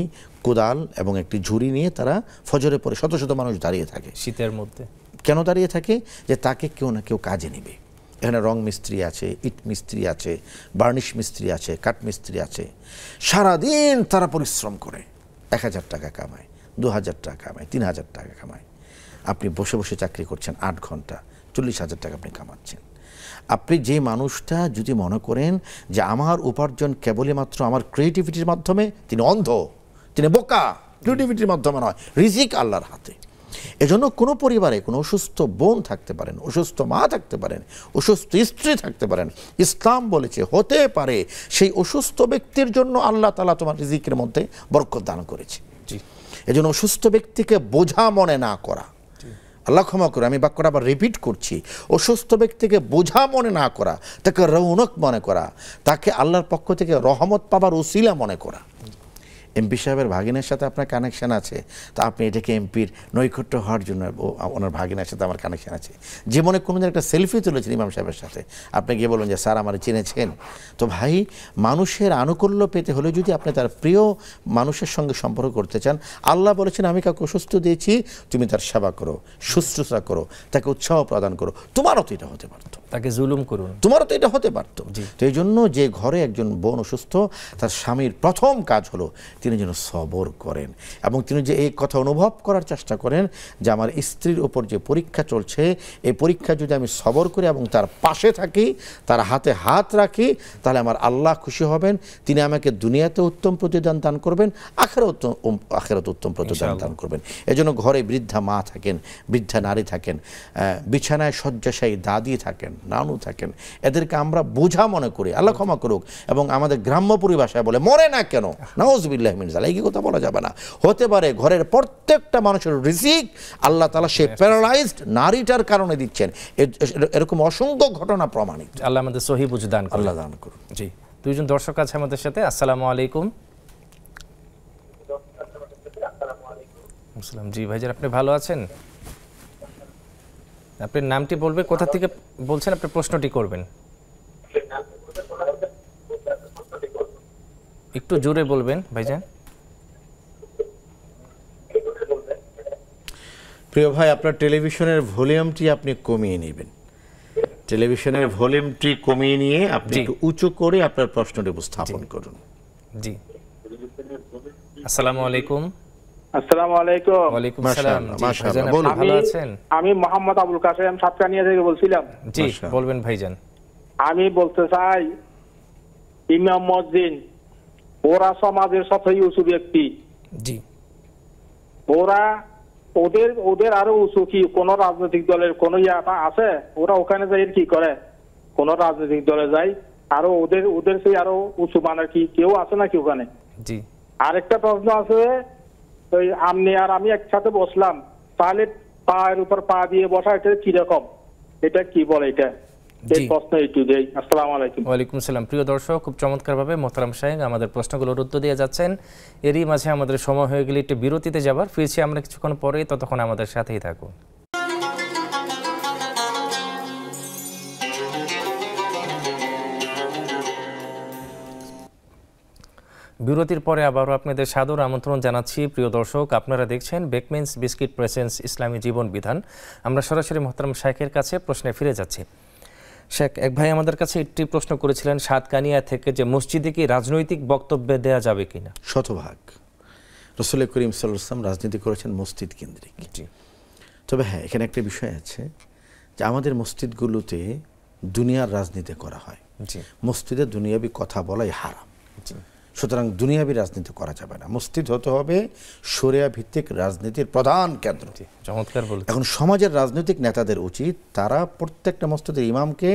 কোদাল এবং একটি ঝুড়ি নিয়ে তারা ফজরে পরে শত শত মানুষ দাঁড়িয়ে থাকে শীতের মধ্যে। কেন দাঁড়িয়ে থাকে? যে তাকে কেউ না কেউ কাজে নেবে। এখানে রং মিস্ত্রি আছে, ইট মিস্ত্রি আছে, বার্নিশ মিস্ত্রি আছে, কাঠ মিস্ত্রি আছে, সারাদিন তারা পরিশ্রম করে 1000 টাকা কামায়, 2000 টাকা কামায়, 3000 টাকা কামায়। আপনি বসে বসে চাকরি করছেন 8 ঘন্টা, 40,000 টাকা আপনি কামাচ্ছেন। আপনি যে মানুষটা যদি মনে করেন যে আমার উপার্জন কেবলই মাত্র আমার ক্রিয়েটিভিটির মাধ্যমে, তিনি অন্ধ, তিনি বোকা। ক্রিয়েটিভিটির মাধ্যমে নয়, রিজিক আল্লাহর হাতে। এজন্য কোনো পরিবারে কোনো অসুস্থ বোন থাকতে পারেন, অসুস্থ মা থাকতে পারেন, অসুস্থ স্ত্রী থাকতে পারেন। ইসলাম বলেছে হতে পারে সেই অসুস্থ ব্যক্তির জন্য আল্লাহ তাআলা তোমার রিজিকের মধ্যে বরকত দান করেছে। এজন্য অসুস্থ ব্যক্তিকে বোঝা মনে না করা, আল্লাহ ক্ষমা করে আমি বাক্যটা আবার রিপিট করছি, অসুস্থ ব্যক্তিকে বোঝা মনে না করা, তাকে রৌনক মনে করা, তাকে আল্লাহর পক্ষ থেকে রহমত পাবার উসিলা মনে করা। এমপি সাহেবের ভাগিনের সাথে আপনার কানেকশন আছে, তা আপনি এটাকে এমপির নৈকট্য হওয়ার জন্য ওনার ভাগিনের সাথে আমার কানেকশন আছে। জীবনে কোনো দিন একটা সেলফি তুলেছেন ইমাম সাহেবের সাথে, আপনি গিয়ে বলুন যে স্যার আমার চিনেছেন। তো ভাই, মানুষের আনুকূল্য পেতে হলে যদি আপনি তার প্রিয় মানুষের সঙ্গে সম্পর্ক করতে চান, আল্লাহ বলেছেন আমি কাউকে সুস্থ দিয়েছি, তুমি তার সেবা করো, শুশ্রূষা করো, তাকে উৎসাহ প্রদান করো। তোমারও তো এটা হতে পারতো, তাকে জুলুম করুন, তোমারও তো এটা হতে পারতো। তো এই জন্য যে ঘরে একজন বোন অসুস্থ, তার স্বামীর প্রথম কাজ হলো তিনি যেন সবর করেন এবং তিনি যে এই কথা অনুভব করার চেষ্টা করেন যে আমার স্ত্রীর উপর যে পরীক্ষা চলছে, এই পরীক্ষা যদি আমি সবর করি এবং তার পাশে থাকি, তার হাতে হাত রাখি, তাহলে আমার আল্লাহ খুশি হবেন। তিনি আমাকে দুনিয়াতে উত্তম প্রতিদান দান করবেন, আখিরাতে উত্তম প্রতিদান দান করবেন। এজন্য ঘরে বৃদ্ধা মা থাকেন, বৃদ্ধা নারী থাকেন, বিছানায় শয্যাশায়ী দাদি থাকেন, নানু থাকেন, এদেরকে আমরা বোঝা মনে করি, আল্লাহ ক্ষমা করুক। এবং আমাদের গ্রাম্য পরিভাষায় বলে মরে না কেন, নাউযুবিল্লাহি মিন যালিক, এই কথা বলা যাবে না। হতে পারে ঘরের প্রত্যেকটা মানুষের রিজিক আল্লাহ তাআলা সেই প্যারালাইজড নারীটার কারণে দিচ্ছেন। এরকম অসংখ্য ঘটনা প্রমাণিত। আল্লাহ আমাদের সহি বুঝ দান করুন। আল্লাহ দান করুন। জি, দুইজন দর্শক আছে আমাদের সাথে। আসসালামু আলাইকুম। আসসালাম। জি ভাইজান, আপনি ভালো আছেন? আপনার নামটি বলবেন, কোথা থেকে বলছেন, আপনি প্রশ্নটি করবেন। একটু জোরে বলবেন ভাইজান। প্রিয় ভাই, আপনার টেলিভিশনের ভলিউমটি আপনি কমিয়ে নেবেন। টেলিভিশনের ভলিউমটি কমিয়ে নিয়ে আপনি একটু উঁচু করে আপনার প্রশ্নটি উপস্থাপন করুন। জি, আসসালামু আলাইকুম। আসসালামু আলাইকুম। ওয়ালাইকুম আসসালাম। মাশাআল্লাহ, আপনি ভালো আছেন? আমি মোহাম্মদ আবুল কাসেম সাতকানিয়া থেকে বলছিলাম। জি বলবেন ভাইজান। আমি বলতে চাই, ইমাম মুয়াজ্জিন ওরা সমাজের সবচেয়ে উঁচু ব্যক্তি। জি, ওদের আরো উঁচু কি কোন রাজনৈতিক দলের কোন ইয়াটা আছে? ওরা ওখানে যাই কি করে? কোন রাজনৈতিক দলে যায় আরো ওদের সেই আরো উঁচু মানের কি কেউ আছে নাকি ওখানে? জি। আরেকটা প্রশ্ন আছে, ওই আপনি আর আমি একসাথে বসলাম, তাহলে পায়ের উপর পা দিয়ে বসা এটা কিরকম? এটা কি বলে? এটা এই প্রশ্ন একটু দেই। আসসালামু আলাইকুম। ওয়ালাইকুম আসসালাম। প্রিয় দর্শক, খুব চমৎকারভাবে মোহতারাম সাহেব আমাদের প্রশ্নগুলোর উত্তর দিয়ে যাচ্ছেন। এরই মাঝে আমাদের সময় হয়ে গেলে একটু বিরতিতে যাবার, ফিরছি আমরা কিছুক্ষণ পরে, ততক্ষণ আমাদের সাথেই থাকুন। বিরতির পরে আবারও আপনাদের সাদর আমন্ত্রণ জানাচ্ছি। প্রিয় দর্শক, আপনারা দেখছেন বেকমেন্স বিস্কিট প্রেজেন্স ইসলামী জীবন বিধান। আমরা সরাসরি মোহতারাম শাইখের কাছে প্রশ্নে ফিরে যাচ্ছি। শেখ, এক ভাই আমাদের কাছে একটি প্রশ্ন করেছিলেন সাতকানিয়া থেকে, যে মসজিদে কি রাজনৈতিক বক্তব্য দেওয়া যাবে কিনা? শতভাগ। রাসূল করিম সাল্লাল্লাহু আলাইহি ওয়াসাল্লাম রাজনীতি করেছেন মসজিদ কেন্দ্রিক। তবে হ্যাঁ, এখানে একটা বিষয় আছে যে আমাদের মসজিদগুলোতে দুনিয়ার রাজনীতি করা হয়। মসজিদে দুনিয়াবি কথা বলাই হারাম। সুতরাং দুনিয়াবি রাজনীতি করা যাবে না। মসজিদ হতে হবে শরিয়া ভিত্তিক রাজনীতির প্রধান কেন্দ্র। চমৎকার বলেছেন। এখন সমাজের রাজনৈতিক নেতাদের উচিত তারা প্রত্যেকটা মসজিদের ইমামকে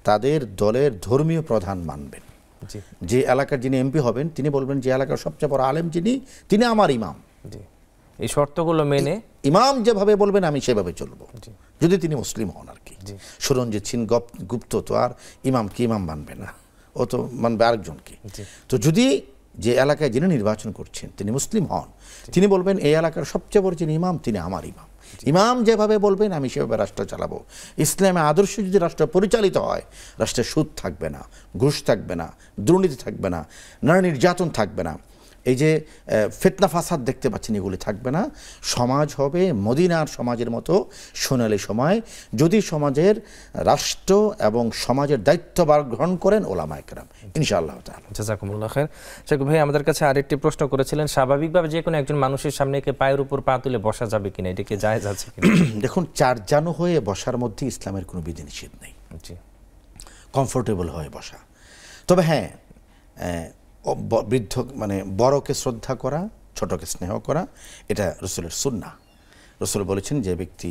তাদের দলের ধর্মীয় প্রধান মানবেন। যে এলাকার যিনি এমপি হবেন তিনি বলবেন যে এলাকার সবচেয়ে বড় আলেম যিনি, তিনি আমার ইমাম। এই শর্তগুলো মেনে ইমাম যেভাবে বলবেন আমি সেভাবে চলবো, যদি তিনি মুসলিম হন আর কি। সুরঞ্জিত সিং গুপ্ত তো আর ইমামকে ইমাম মানবে না, ও তো মানবে আরেকজনকে। তো যদি যে এলাকায় যিনি নির্বাচন করছেন তিনি মুসলিম হন, তিনি বলবেন এই এলাকার সবচেয়ে বড় যিনি ইমাম তিনি আমার ইমাম। ইমাম যেভাবে বলবেন আমি সেভাবে রাষ্ট্র চালাবো। ইসলামে আদর্শ যদি রাষ্ট্র পরিচালিত হয়, রাষ্ট্রে সুদ থাকবে না, ঘুষ থাকবে না, দুর্নীতি থাকবে না, নারী নির্যাতন থাকবে না, এই যে ফিতনা ফাসাদ দেখতে পাচ্ছেন এগুলি থাকবে না। সমাজ হবে মদিনার সমাজের মতো সোনালী সময়, যদি সমাজের রাষ্ট্র এবং সমাজের দায়িত্বভার গ্রহণ করেন ওলামায়ে কেরাম, ইনশাআল্লাহ তাআলা। জাযাকুমুল্লাহ খায়র। শেখ ভাই আমাদের কাছে আরেকটি প্রশ্ন করেছিলেন, স্বাভাবিকভাবে যে কোনো একজন মানুষের সামনে পায়ের উপর পা তুলে বসা যাবে কিনা, এটা কি জায়েজ আছে কিনা? দেখুন, চারজানু হয়ে বসার মধ্যে ইসলামের কোনো বিধিনিষেধ নেই। কমফোর্টেবল হয়ে বসা। তবে হ্যাঁ, বৃদ্ধ মানে বড়কে শ্রদ্ধা করা, ছোটকে স্নেহ করা, এটা রসুলের সুন্নাহ। রসুল বলেছেন যে ব্যক্তি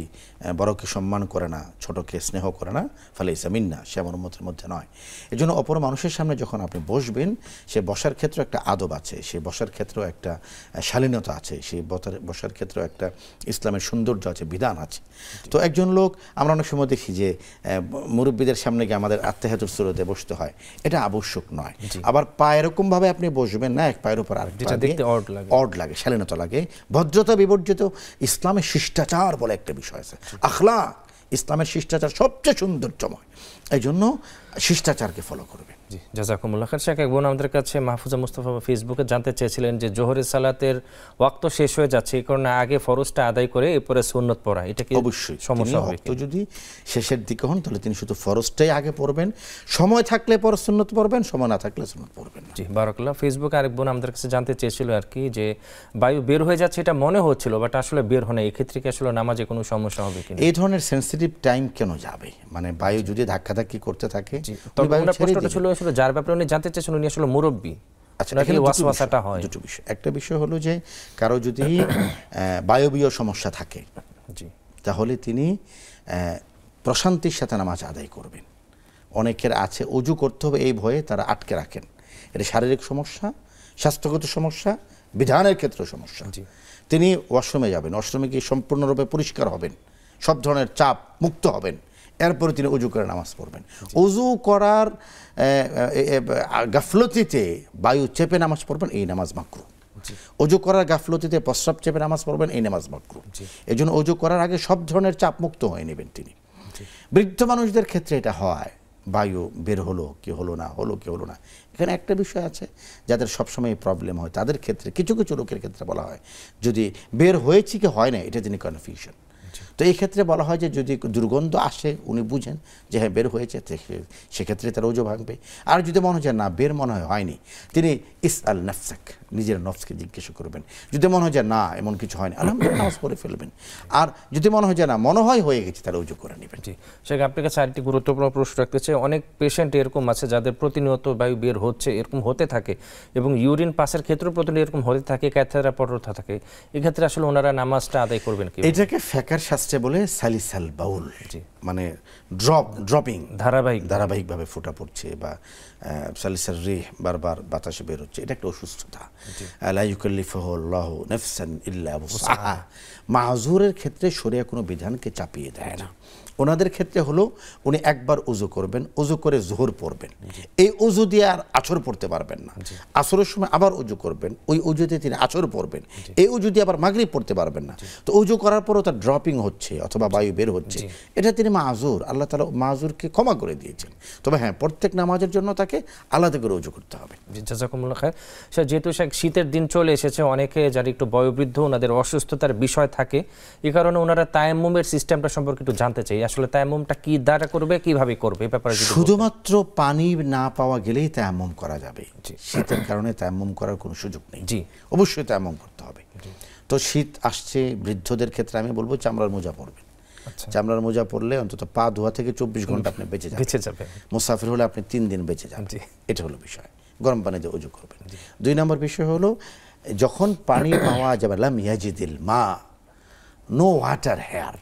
বড়কে সম্মান করে না, ছোটকে স্নেহ করে না, ফালাইসা মিন্না, সে আমার উম্মতের মধ্যে নয়। এই জন্য অপর মানুষের সামনে যখন আপনি বসবেন, সে বসার ক্ষেত্রে একটা আদব আছে, সে বসার ক্ষেত্রেও একটা শালীনতা আছে, সেই বসার ক্ষেত্রেও একটা ইসলামের সৌন্দর্য আছে, বিধান আছে। তো একজন লোক, আমরা অনেক সময় দেখি যে মুরব্বীদের সামনে গিয়ে আমাদের আত্তাহিয়াতুস সুরতে বসতে হয়, এটা আবশ্যক নয়। আবার পা এরকমভাবে আপনি বসবেন না, এক পায়ের উপর আরেক পা দিয়ে, অড লাগে, শালীনতা লাগে, ভদ্রতা বিবর্জিত। ইসলামের শিষ্টাচার বলে একটা বিষয় আছে, আখলাক, ইসলামের শিষ্টাচার সবচেয়ে সৌন্দর্যময়, এই জন্য শিষ্টাচারকে ফলো করবে। জি, জাযাকুমুল্লাহ খাইর। শেখ, এক বোন আমাদের কাছে মাহফুজা মুস্তাফা ফেসবুকে জানতে চেয়েছিলেন যে জোহরের সালাতের ওয়াক্ত শেষ হয়ে যাচ্ছে, এই কারণে আগে ফরজটা আদায় করে এরপরে সুন্নত পড়া, এটা কি অবশ্যই সমস্যা হবে? তো যদি শেষের দিকে হন তাহলে তিনি শুধু ফরজটাই আগে পড়বেন, সময় থাকলে পর সুন্নত পড়বেন, সময় না থাকলে সুন্নত পড়বেন। জি, বারাকাল্লাহ। ফেসবুকে আরেক বোন আমাদের কাছে জানতে চেয়েছিল আর কি, যে বায়ু বের হয়ে যাচ্ছে এটা মনে হচ্ছিল, বাট আসলে বের হয় না, এই ক্ষেত্রে কি আসলে নামাজে কোনো সমস্যা হবে কিনা? এই ধরনের সেন্সিটিভ টাইম কেন যাবে, মানে বায়ু যদি ধাক্কাধাক্কি করতে থাকে, প্রশ্নটা ছিল আসলে যার ব্যাপারে উনি জানতে চেয়েছেন, উনি আসলে মুরব্বী। আচ্ছা, দুটো বিষয়। একটা বিষয় হলো যে কারো যদি বায়বীয় সমস্যা থাকে, তাহলে তিনি প্রশান্তির সাথে নামাজ আদায় করবেন। অনেকের আছে অজু করতে হবে এই ভয়ে তারা আটকে রাখেন, এটা শারীরিক সমস্যা, স্বাস্থ্যগত সমস্যা, বিধানের ক্ষেত্রে সমস্যা। তিনি ওয়াশরুমে যাবেন, ওয়াশরুমে গিয়ে সম্পূর্ণরূপে পরিষ্কার হবেন, সব ধরনের চাপ মুক্ত হবেন, এরপরে তিনি অজু করে নামাজ পড়বেন। অজু করার গাফলতিতে বায়ু চেপে নামাজ পড়বেন, এই নামাজ মাকরুহ। অজু করার গাফলতিতে প্রস্রাব চেপে নামাজ পড়বেন, এই নামাজ মাকরুহ। এই জন্য অজু করার আগে সব ধরনের চাপ মুক্ত হয়ে নেবেন তিনি। বৃদ্ধ মানুষদের ক্ষেত্রে এটা হয়, বায়ু বের হলো কি হলো না, হলো কি হলো না। এখানে একটা বিষয় আছে, যাদের সবসময় প্রবলেম হয় তাদের ক্ষেত্রে, কিছু কিছু লোকের ক্ষেত্রে বলা হয় যদি বের হয়েছে কি হয় না, এটা তিনি কনফিউশন। তো এই ক্ষেত্রে বলা হয় যে যদি দুর্গন্ধ আসে, উনি বুঝেন যে হ্যাঁ বের হয়েছে, সেক্ষেত্রে তার ওজু ভাঙবে। আর যদি মনে হয় না বের মনে হয়নি, তিনি ইসআল নাফসাক, নিজের নফসকে জিজ্ঞেস করবেন। যদি মনে হয় যে না এমন কিছু হয়নি, আলহামদুলিল্লাহ নামাজ পড়ে ফেলবেন। আর যদি মনে হয় যে না মনে হয় হয়ে গেছে, তাহলে ওজু করে নেবেন। জি, সেখানে আপনার কাছে আরেকটি গুরুত্বপূর্ণ প্রশ্ন রাখতে চাই। অনেক পেশেন্ট এরকম আছে যাদের প্রতিনিয়ত বায়ু বের হচ্ছে, এরকম হতে থাকে, এবং ইউরিন পাসের ক্ষেত্রেও প্রতিনিয়ত এরকম হতে থাকে, ক্যাথেরা পড়তে থাকে, এক্ষেত্রে আসলে ওনারা নামাজটা আদায় করবেন কি? এটাকে ফিকহের শাস্ত্রে বলে সালিসাল বাউল, মানে ড্রপিং, ধারাবাহিকভাবে ফোঁটা পড়ছে, বা সালিসাল রিহ, বারবার বাতাসে বের হচ্ছে, এটা একটা অসুস্থতা। লা ইউকাল্লিফুহুল্লাহু নাফসান ইল্লা উসআহা। মাযুরের ক্ষেত্রে শরিয়া কোনো বিধানকে চাপিয়ে দেয় না। ওনাদের ক্ষেত্রে হলো উনি একবার উযু করবেন, উযু করে যোহর পড়বেন, এই উযু দিয়ে আর আসর পড়তে পারবেন না। আসরের সময় আবার উযু করবেন, ওই উযুতে তিনি আসর পড়বেন, এই উযু দিয়ে আবার মাগরিব পড়তে পারবেন না। তো উযু করার পরও তার ড্রপিং হচ্ছে অথবা বায়ু বের হচ্ছে, এটা তিনি মাযুর, আল্লাহ তাআলা মাযুরকে ক্ষমা করে দিয়েছেন। তবে হ্যাঁ, প্রত্যেক নামাজের জন্য তাকে আলাদা করে উযু করতে হবে। জাযাকুমুল্লাহ খাইর। যেহেতু শীতের দিন চলে এসেছে, অনেকে যারা একটু বয়োবৃদ্ধ, ওনাদের অসুস্থতার বিষয় থাকে, এই কারণে ওনারা তায়াম্মুমের সিস্টেমটা সম্পর্কে একটু জানতে চাই। আসলে তায়াম্মুমটা কি দ্বারা করবে, কিভাবে করবে, এই ব্যাপারে শুধুমাত্র পানি না পাওয়া গেলেই তায়াম্মুম করা যাবে। শীতের কারণে তায়াম্মুম করার কোনো সুযোগ নেই। জি, অবশ্যই তায়াম্মুম করতে হবে। তো শীত আসছে, বৃদ্ধদের ক্ষেত্রে আমি বলবো চামড়ার মোজা পরবেন। চামড়ার মোজা পরলে অন্তত পা ধোয়া থেকে 24 ঘন্টা আপনি বেঁচে যাবেন। মুসাফির হলে আপনি 3 দিন বেঁচে যাবেন। এটা হলো বিষয়। গরম পানি দিয়ে ওযু করবেন। 2 নম্বর বিষয় হলো যখন পানি পাওয়া যাবে, লাম ইয়াজিদিল মা, নো ওয়াটার হেয়ার,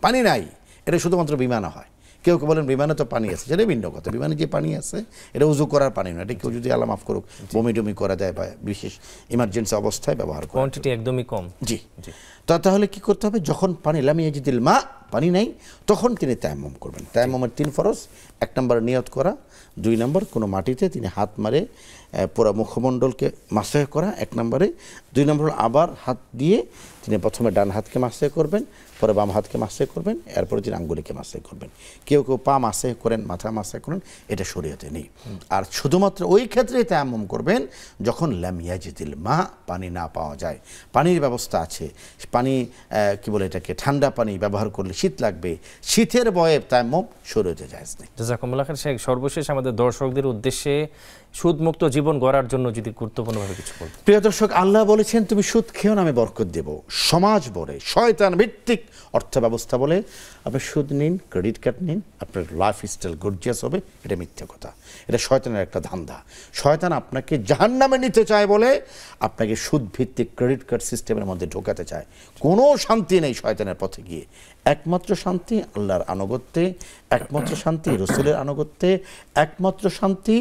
পানি নাই, এটা শুধুমাত্র বিমানে হয়। কেউ কেউ বলেন বিমানে তো পানি আছে, সেটা ভিন্ন কথা। বিমানে যে পানি আছে এটা উযু করার পানি নয়। এটা কেউ যদি আল্লাহ মাফ করুক বমি টমি করা দেয় বা বিশেষ ইমার্জেন্সি অবস্থায় ব্যবহার করে, কোয়ান্টিটি একদমই কম। জি, তাহলে কি করতে হবে? যখন পানি, লাম ইয়াজিদিল মা, পানি নাই, তখন তিনি তায়াম্মুম করবেন। তায়াম্মুমের 3 ফরজ: 1 নম্বর নিয়ত করা, 2 নম্বর কোনো মাটিতে তিনি হাত মারে পুরো মুখমণ্ডলকে মাসাহ করা 1 নম্বরে, 2 নম্বর আবার হাত দিয়ে তিনি প্রথমে ডান হাতকে মাসাহ করবেন, পরে বাম হাতকে মাসাহ করবেন, এরপরে তিনি আঙ্গুলিকে মাসাহ করবেন। কেউ কেউ পা মাসাহ করেন, মাথা মাসাহ করেন, এটা শরীয়তে নেই। আর শুধুমাত্র ওই ক্ষেত্রেই তায়াম্মুম করবেন যখন লাম ইয়াজিদিল মা, পানি না পাওয়া যায়। পানির ব্যবস্থা আছে, পানি কি বলে এটাকে, ঠান্ডা পানি ব্যবহার করলে শীত লাগবে, শীতের ভয়ে তায়াম্মুম শরীয়তে জায়েজ নেই। জাযাকুমুল্লাহ খাইর। শেখ, সর্বশেষ আমাদের দর্শকদের উদ্দেশ্যে সুদমুক্ত জীবন গড়ার জন্য যদি গুরুত্বপূর্ণভাবে কিছু বলতেন। প্রিয় দর্শক, আল্লাহ বলেছেন তুমি সুদ খেও না, আমি বরকত দেব। সমাজ বলে, শয়তান ভিত্তিক অর্থ ব্যবস্থা বলে আপনি সুদ নিন, ক্রেডিট কার্ড নিন, আপনার লাইফ স্টাইল গর্জিয়াস হবে, এটা মিথ্যা কথা। এটা শয়তানের একটা ধান্দা। শয়তান আপনাকে জাহান্নামে নিতে চায় বলে আপনাকে সুদ ভিত্তিক ক্রেডিট কার্ড সিস্টেমের মধ্যে ঢোকাতে চায়। কোনো শান্তি নেই শয়তানের পথে গিয়ে। একমাত্র শান্তি আল্লাহর আনুগত্যে, একমাত্র শান্তি রসুলের আনুগত্যে, একমাত্র শান্তি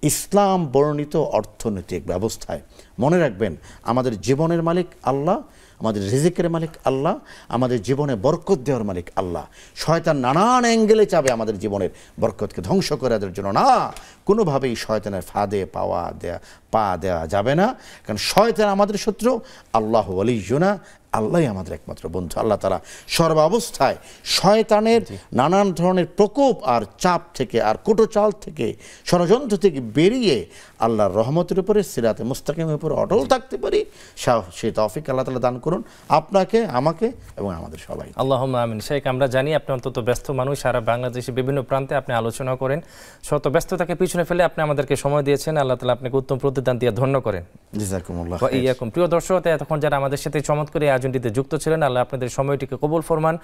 ইসলাম বর্ণিত অর্থনৈতিক ব্যবস্থায়। মনে রাখবেন, আমাদের জীবনের মালিক আল্লাহ, আমাদের রিজিকের মালিক আল্লাহ, আমাদের জীবনে বরকত দেওয়ার মালিক আল্লাহ। শয়তান নানান অ্যাঙ্গেলে চাবে আমাদের জীবনের বরকতকে ধ্বংস করে দেওয়ার জন্য। না, কোনোভাবেই শয়তানের ফাঁদে পা দেওয়া যাবে না, কারণ শয়তান আমাদের শত্রু, আল্লাহ ওয়ালিয়ুনা, আল্লাহই আমাদের একমাত্র বন্ধু। আল্লাহ তাআলা সর্বাবস্থায় শয়তানের নানান ধরনের প্রকোপ আর চাপ থেকে, আর কুটোচাল থেকে, ষড়যন্ত্র থেকে বেরিয়ে আল্লাহর রহমতের উপরে, সিরাতে মুস্তাকিমের উপরে অটল থাকতে পারি, সেই তৌফিক আল্লাহ তাআলা দান করুন আপনাকে, আমাকে এবং আমাদের সবাই। আল্লাহুম্মা আমিন। শেখ, আমরা জানি আপনি অন্তত ব্যস্ত মানুষ, সারা বাংলাদেশের বিভিন্ন প্রান্তে আপনি আলোচনা করেন, শত ব্যস্ততাকে পিছনে ফেলে আপনি আমাদেরকে সময় দিয়েছেন। আল্লাহ তাআলা আপনাকে উত্তম প্রতিদান দিয়ে ধন্য করেন। জাযাকুমুল্লাহ ওয়া ইয়াকুম। প্রিয় দর্শক, এতক্ষণ যারা আমাদের সাথে চমৎকার এই আয়োজনটিতে যুক্ত ছিলেন, আল্লাহ আপনাদের সময়টিকে কবুল ফরমান।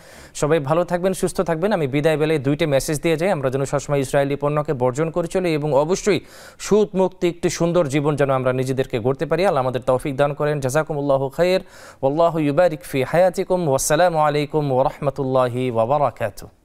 সবাই ভালো থাকবেন, সুস্থ থাকবেন। আমি বিদায় বেলায় দুইটা মেসেজ দিয়ে যাই, আমরা যেন সবসময় ইসরায়েলি পণ্যকে বর্জন করে চলি এবং অবশ্যই সুদ মুক্ত একটি সুন্দর জীবন যেন আমরা নিজেদেরকে গড়তে পারি। আল্লাহ আমাদের তৌফিক দান করেন। জাযাকুমুল্লাহু খাইর, ওয়াল্লাহু ইউবারিক ফি হায়াতিকুম, ওয়াসসালামু আলাইকুম ওয়া রাহমাতুল্লাহি ওয়া বারাকাতুহু।